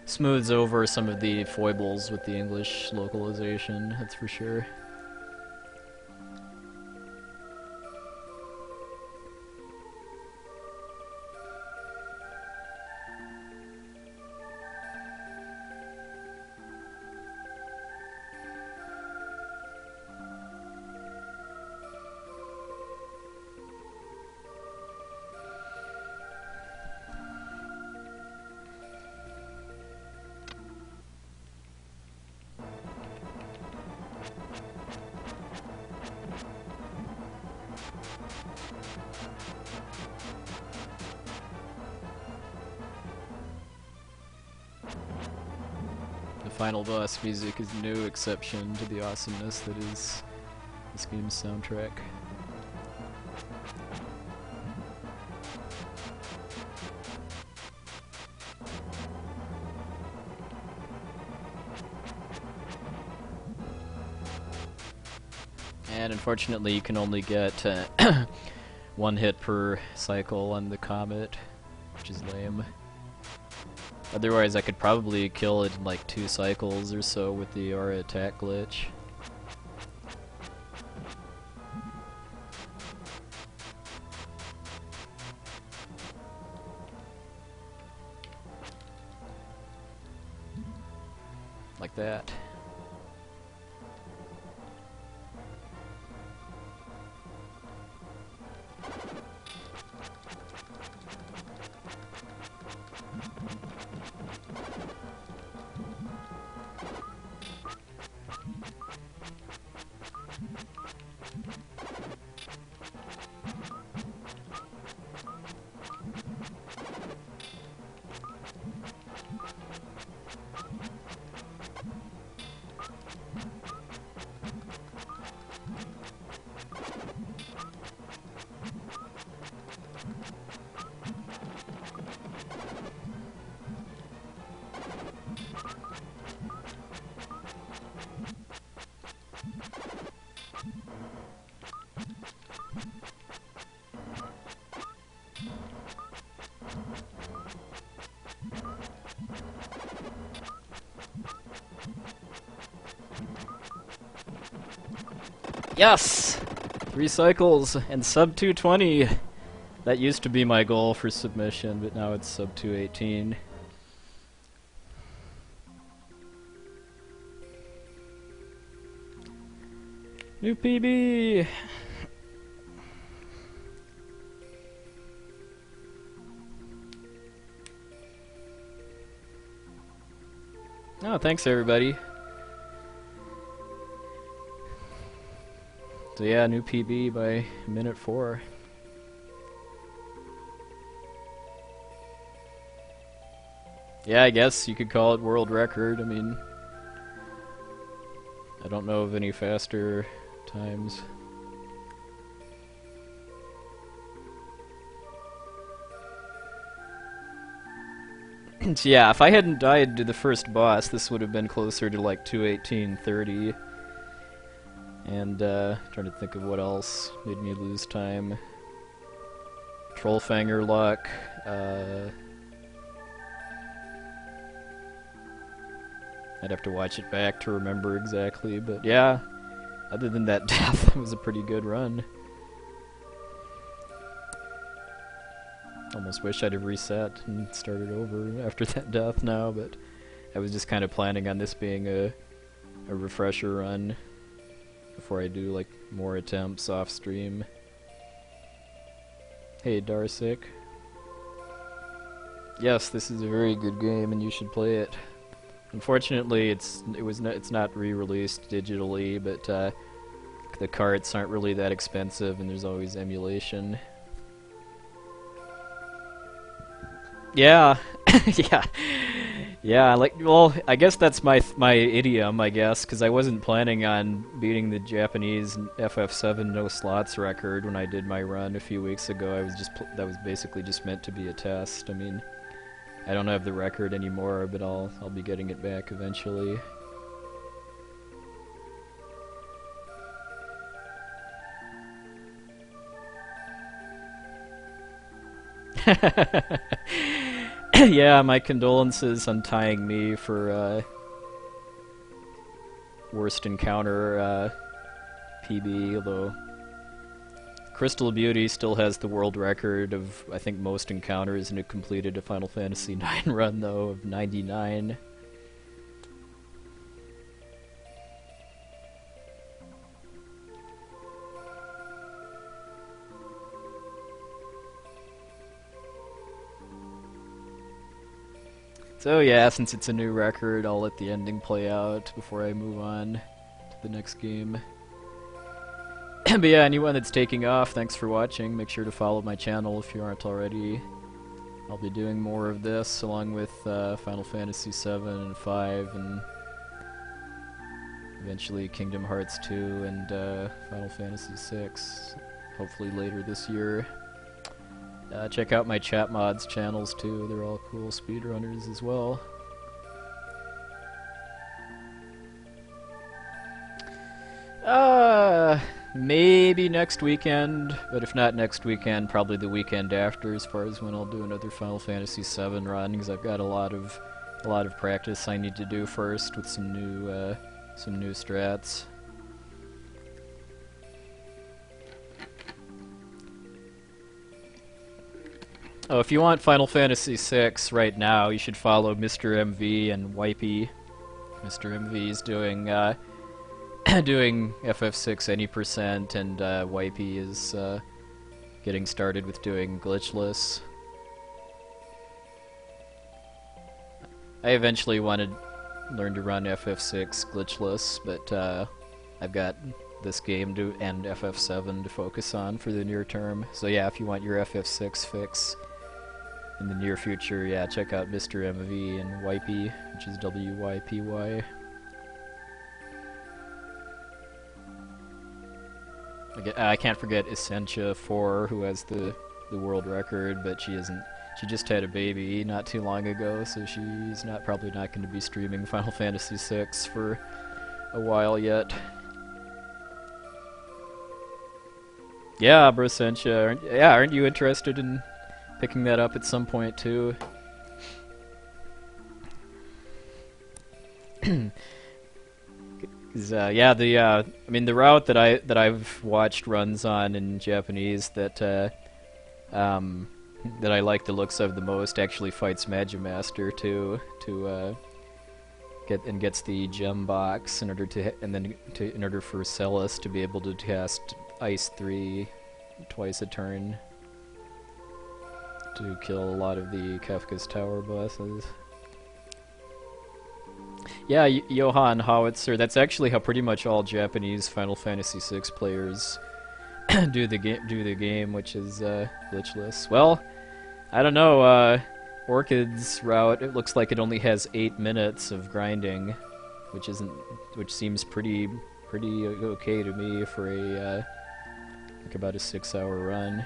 smooths over some of the foibles with the English localization, that's for sure. Final boss music is no exception to the awesomeness that is this game's soundtrack. And unfortunately, you can only get one hit per cycle on the comet, which is lame. Otherwise, I could probably kill it in like 2 cycles or so with the aura attack glitch. Like that. Yes! 3 cycles and sub 220. That used to be my goal for submission, but now it's sub 218. New PB! Oh, thanks everybody. So yeah, new PB by minute 4. Yeah, I guess you could call it world record. I mean, I don't know of any faster times. So yeah, if I hadn't died to the first boss, this would have been closer to like 218.30. And trying to think of what else made me lose time. Trollfanger luck. I'd have to watch it back to remember exactly, but yeah, other than that death, it was a pretty good run. Almost wish I'd have reset and started over after that death now, but I was just kind of planning on this being a refresher run before I do like more attempts off stream. Hey Darsic. Yes, this is a very good game and you should play it. Unfortunately, it's not re-released digitally, but the carts aren't really that expensive and there's always emulation. Yeah. Yeah. Yeah, like, well, I guess that's my idiom, I guess, because I wasn't planning on beating the Japanese FF7 no slots record when I did my run a few weeks ago. I was just that was basically just meant to be a test. I mean, I don't have the record anymore, but I'll be getting it back eventually. Yeah, my condolences on tying me for worst encounter PB, although Crystal Beauty still has the world record of, I think, most encounters, and it completed a Final Fantasy IX run, though, of 99. So yeah, since it's a new record, I'll let the ending play out before I move on to the next game. But yeah, anyone that's taking off, thanks for watching. Make sure to follow my channel if you aren't already. I'll be doing more of this, along with Final Fantasy 7 and 5, and eventually Kingdom Hearts 2 and Final Fantasy 6, hopefully later this year. Check out my chat mods channels too, they're all cool speedrunners as well. Maybe next weekend, but if not next weekend, probably the weekend after, as far as when I'll do another Final Fantasy VII run, because I've got a lot of practice I need to do first with some new strats. Oh, if you want Final Fantasy VI right now, you should follow Mr. MV and Wipey. Mr. MV is doing doing FF6 any percent, and Wipey is getting started with doing glitchless. I eventually want to learn to run FF6 glitchless, but I've got this game and FF7 to focus on for the near term. So yeah, if you want your FF6 fix in the near future, yeah, check out Mr. MV and Wipey, which is WYPY. I can't forget Essentia 4, who has the world record, but she just had a baby not too long ago, so she's probably not going to be streaming Final Fantasy VI for a while yet. Yeah, Brosentia, aren't you interested in picking that up at some point too? Yeah, I mean, the route that I've watched runs on in Japanese that I like the looks of the most actually fights Magimaster to gets the gem box in order for Celis to be able to cast Ice 3 twice a turn to kill a lot of the Kafka's Tower bosses. Yeah, Johann Howitzer. That's actually how pretty much all Japanese Final Fantasy VI players do the game, which is glitchless. Well, I don't know. Orchid's route, it looks like it only has 8 minutes of grinding, which seems pretty okay to me for a like about a 6-hour run.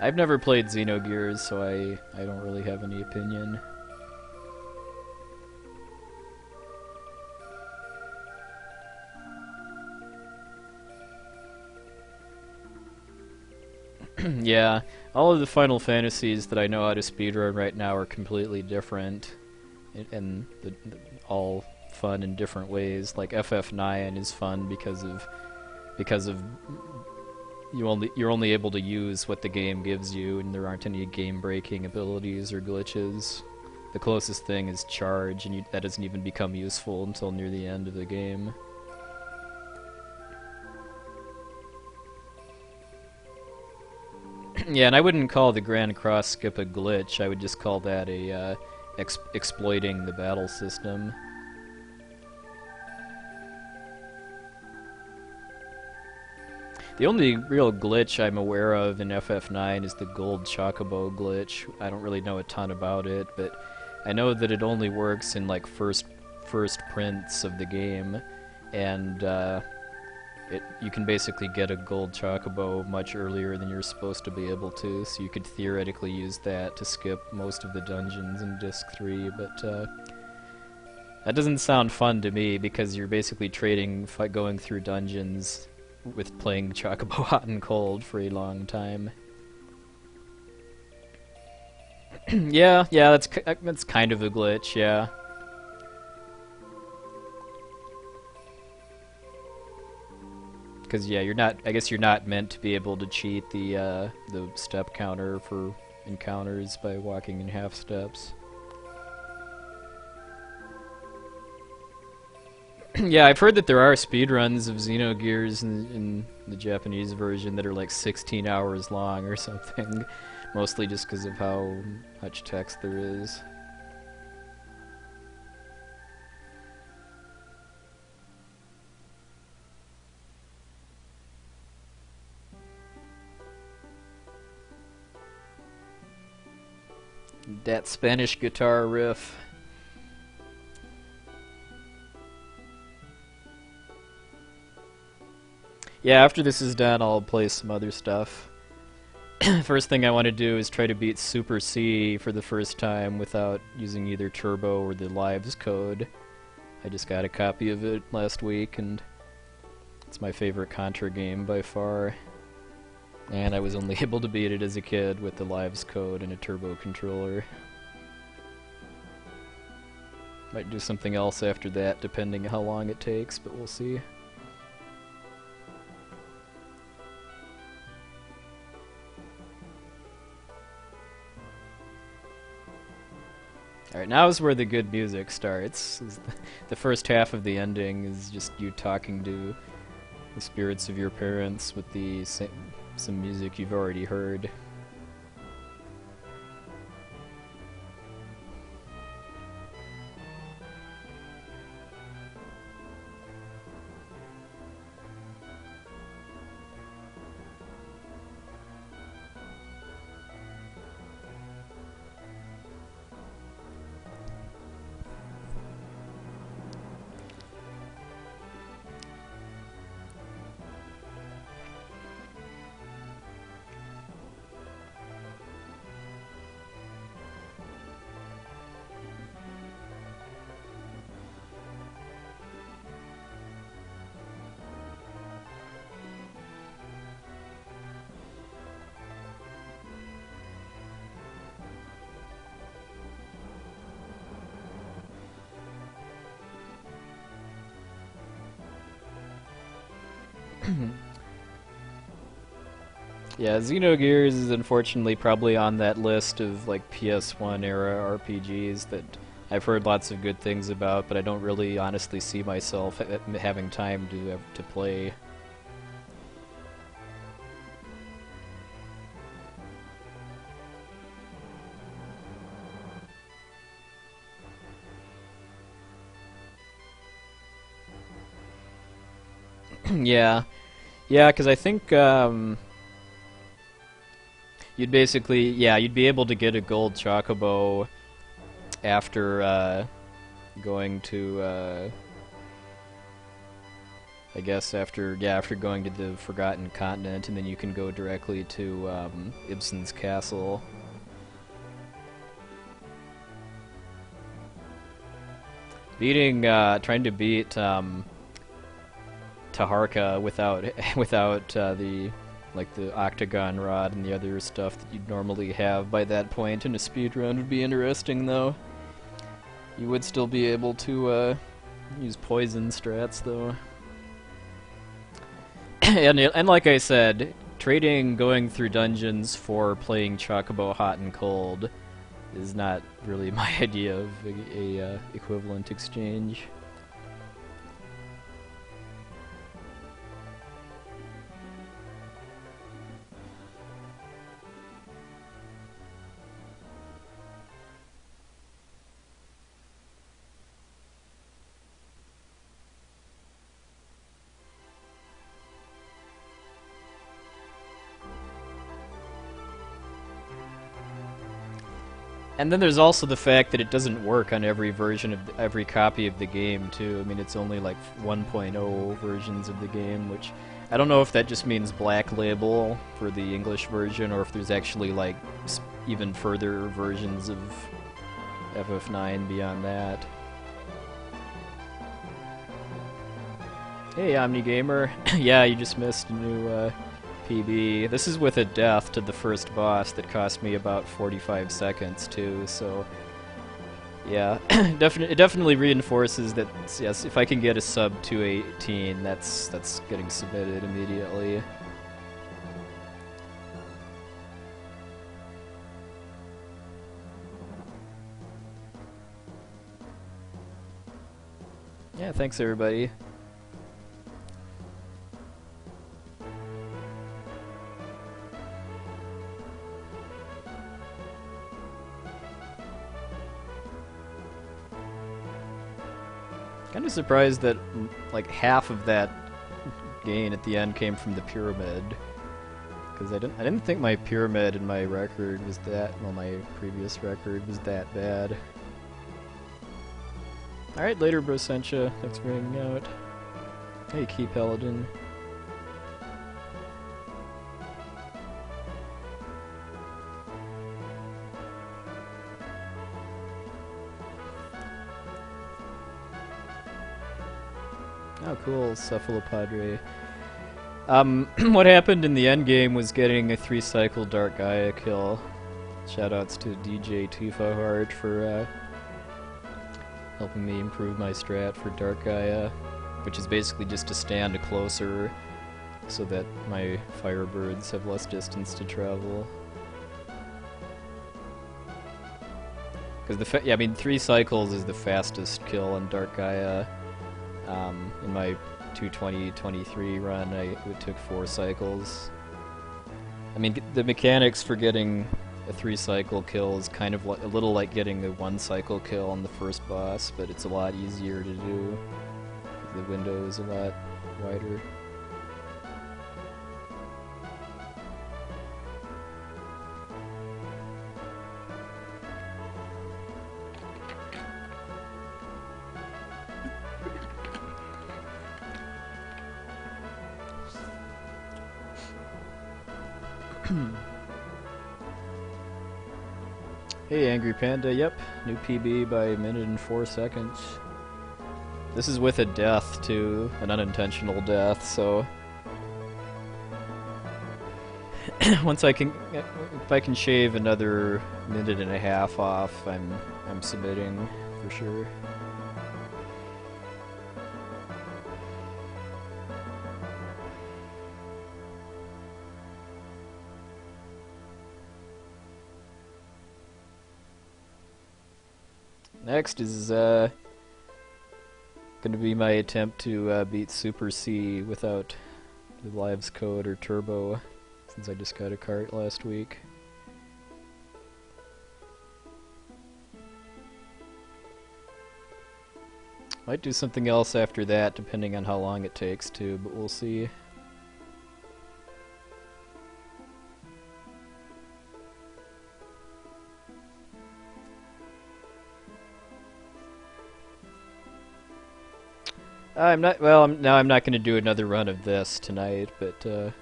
I've never played Xenogears, so I don't really have any opinion. Yeah, all of the Final Fantasies that I know how to speedrun right now are completely different, and all fun in different ways. Like FF9 is fun because of you're only able to use what the game gives you, and there aren't any game-breaking abilities or glitches. The closest thing is charge, and that doesn't even become useful until near the end of the game. Yeah, and I wouldn't call the Grand Cross skip a glitch. I would just call that a exploiting the battle system. The only real glitch I'm aware of in FF9 is the gold chocobo glitch. I don't really know a ton about it, but I know that it only works in like first prints of the game, and you can basically get a gold chocobo much earlier than you're supposed to be able to, so you could theoretically use that to skip most of the dungeons in Disc 3, but that doesn't sound fun to me, because you're basically trading going through dungeons with playing chocobo hot and cold for a long time. yeah, that's kind of a glitch, yeah. Because yeah, I guess you're not meant to be able to cheat the step counter for encounters by walking in half steps. Yeah, I've heard that there are speedruns of Xenogears in the Japanese version that are like 16 hours long or something, mostly just because of how much text there is. That Spanish guitar riff. Yeah, after this is done, I'll play some other stuff. First thing I want to do is try to beat Super C for the first time without using either Turbo or the Lives code. I just got a copy of it last week, and It's my favorite Contra game by far. And I was only able to beat it as a kid with the Lives code and a turbo controller. Might do something else after that, depending how long it takes, but we'll see. Alright, now is where the good music starts. The first half of the ending is just you talking to the spirits of your parents with some music you've already heard. Yeah, Xenogears is unfortunately probably on that list of like PS1 era RPGs that I've heard lots of good things about, but I don't really honestly see myself having time to play. Yeah, yeah, because I think you'd basically, yeah, you'd be able to get a gold chocobo after going to, I guess after going to the Forgotten Continent, and then you can go directly to Ibsen's castle. Trying to beat Taharka without the octagon rod and the other stuff that you'd normally have by that point in a speedrun would be interesting, though. You would still be able to use poison strats, though. and like I said, trading going through dungeons for playing Chocobo hot and cold is not really my idea of a equivalent exchange. And then there's also the fact that it doesn't work on every version of every copy of the game, too. I mean, it's only like 1.0 versions of the game, which I don't know if that just means Black Label for the English version, or if there's actually like even further versions of FF9 beyond that. Hey, OmniGamer. Yeah, you just missed a new PB. This is with a death to the first boss that cost me about 45 seconds too, so yeah, it definitely reinforces that, yes, if I can get a sub 218, that's getting submitted immediately. Yeah, thanks everybody. Kind of surprised that like half of that gain at the end came from the pyramid, because I didn't think my pyramid in my record was that, well, my previous record was that bad. All right, later, Brosentia. Thanks for hanging out. Hey, Key Paladin. Oh, cool, Cephalopadre. What happened in the end game was getting a 3-cycle Dark Gaia kill. Shoutouts to DJ Tifa Heart for helping me improve my strat for Dark Gaia, which is basically just to stand closer so that my Firebirds have less distance to travel. Because I mean, 3 cycles is the fastest kill in Dark Gaia. In my 220-23 run, it took 4 cycles. I mean, the mechanics for getting a 3-cycle kill is kind of a little like getting a 1-cycle kill on the first boss, but it's a lot easier to do. The window is a lot wider. Hey Angry Panda, yep, new PB by a minute and 4 seconds. This is with a death too, an unintentional death, so once if I can shave another minute and a half off, I'm submitting for sure. Next is going to be my attempt to beat Super C without the Lives code or Turbo, since I just got a cart last week. Might do something else after that, depending on how long it takes to, but we'll see. I'm not going to do another run of this tonight, but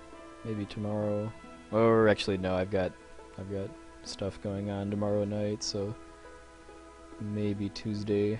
maybe tomorrow. Or actually, no, I've got stuff going on tomorrow night, so maybe Tuesday.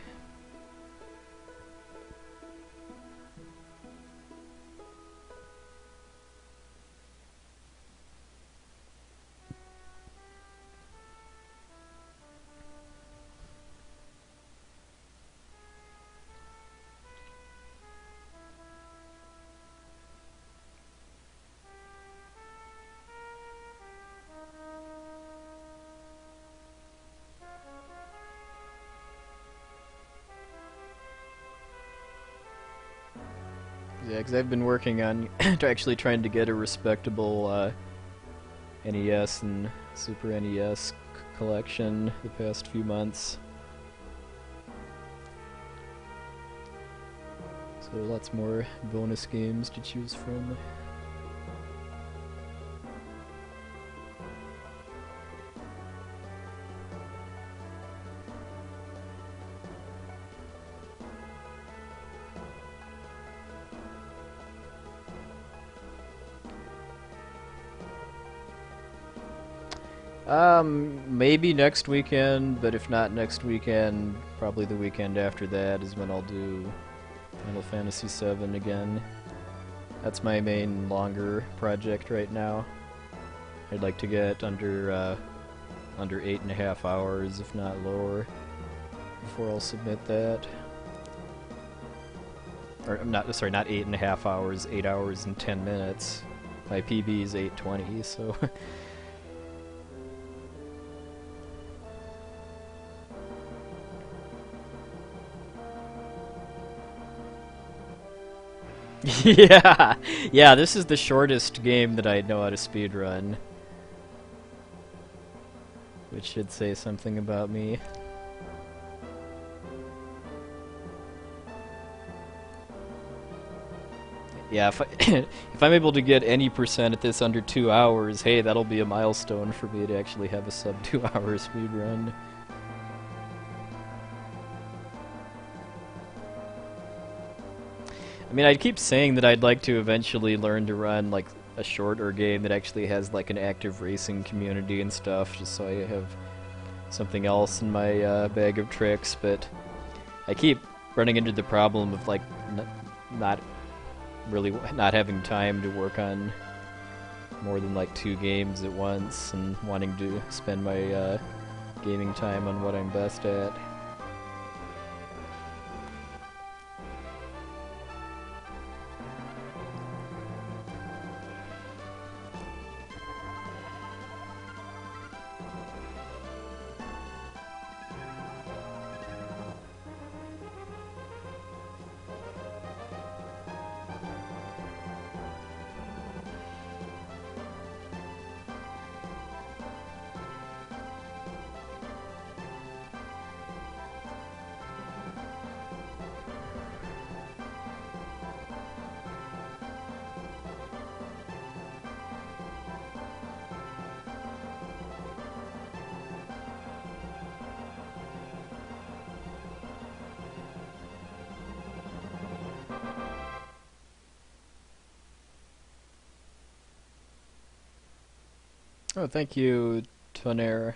Yeah, because I've been working on actually trying to get a respectable NES and Super NES collection the past few months. So lots more bonus games to choose from. Maybe next weekend, but if not next weekend, probably the weekend after that is when I'll do Final Fantasy VII again. That's my main longer project right now. I'd like to get under 8.5 hours, if not lower, before I'll submit that. Or not 8.5 hours, 8 hours and 10 minutes. My PB is 8:20, so. Yeah, this is the shortest game that I know how to speedrun. Which should say something about me. Yeah, if I'm able to get any percent at this under 2 hours, hey, that'll be a milestone for me to actually have a sub 2 hour speedrun. I mean, I'd keep saying that I'd like to eventually learn to run like a shorter game that actually has like an active racing community and stuff, just so I have something else in my bag of tricks, but I keep running into the problem of like not really not having time to work on more than like 2 games at once, and wanting to spend my gaming time on what I'm best at. Oh, thank you, Tonair.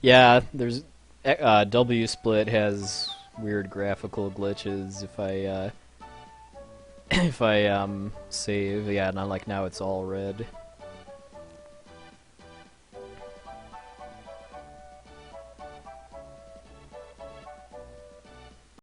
Yeah, there's W split has weird graphical glitches if I if I save. Yeah, not like now it's all red.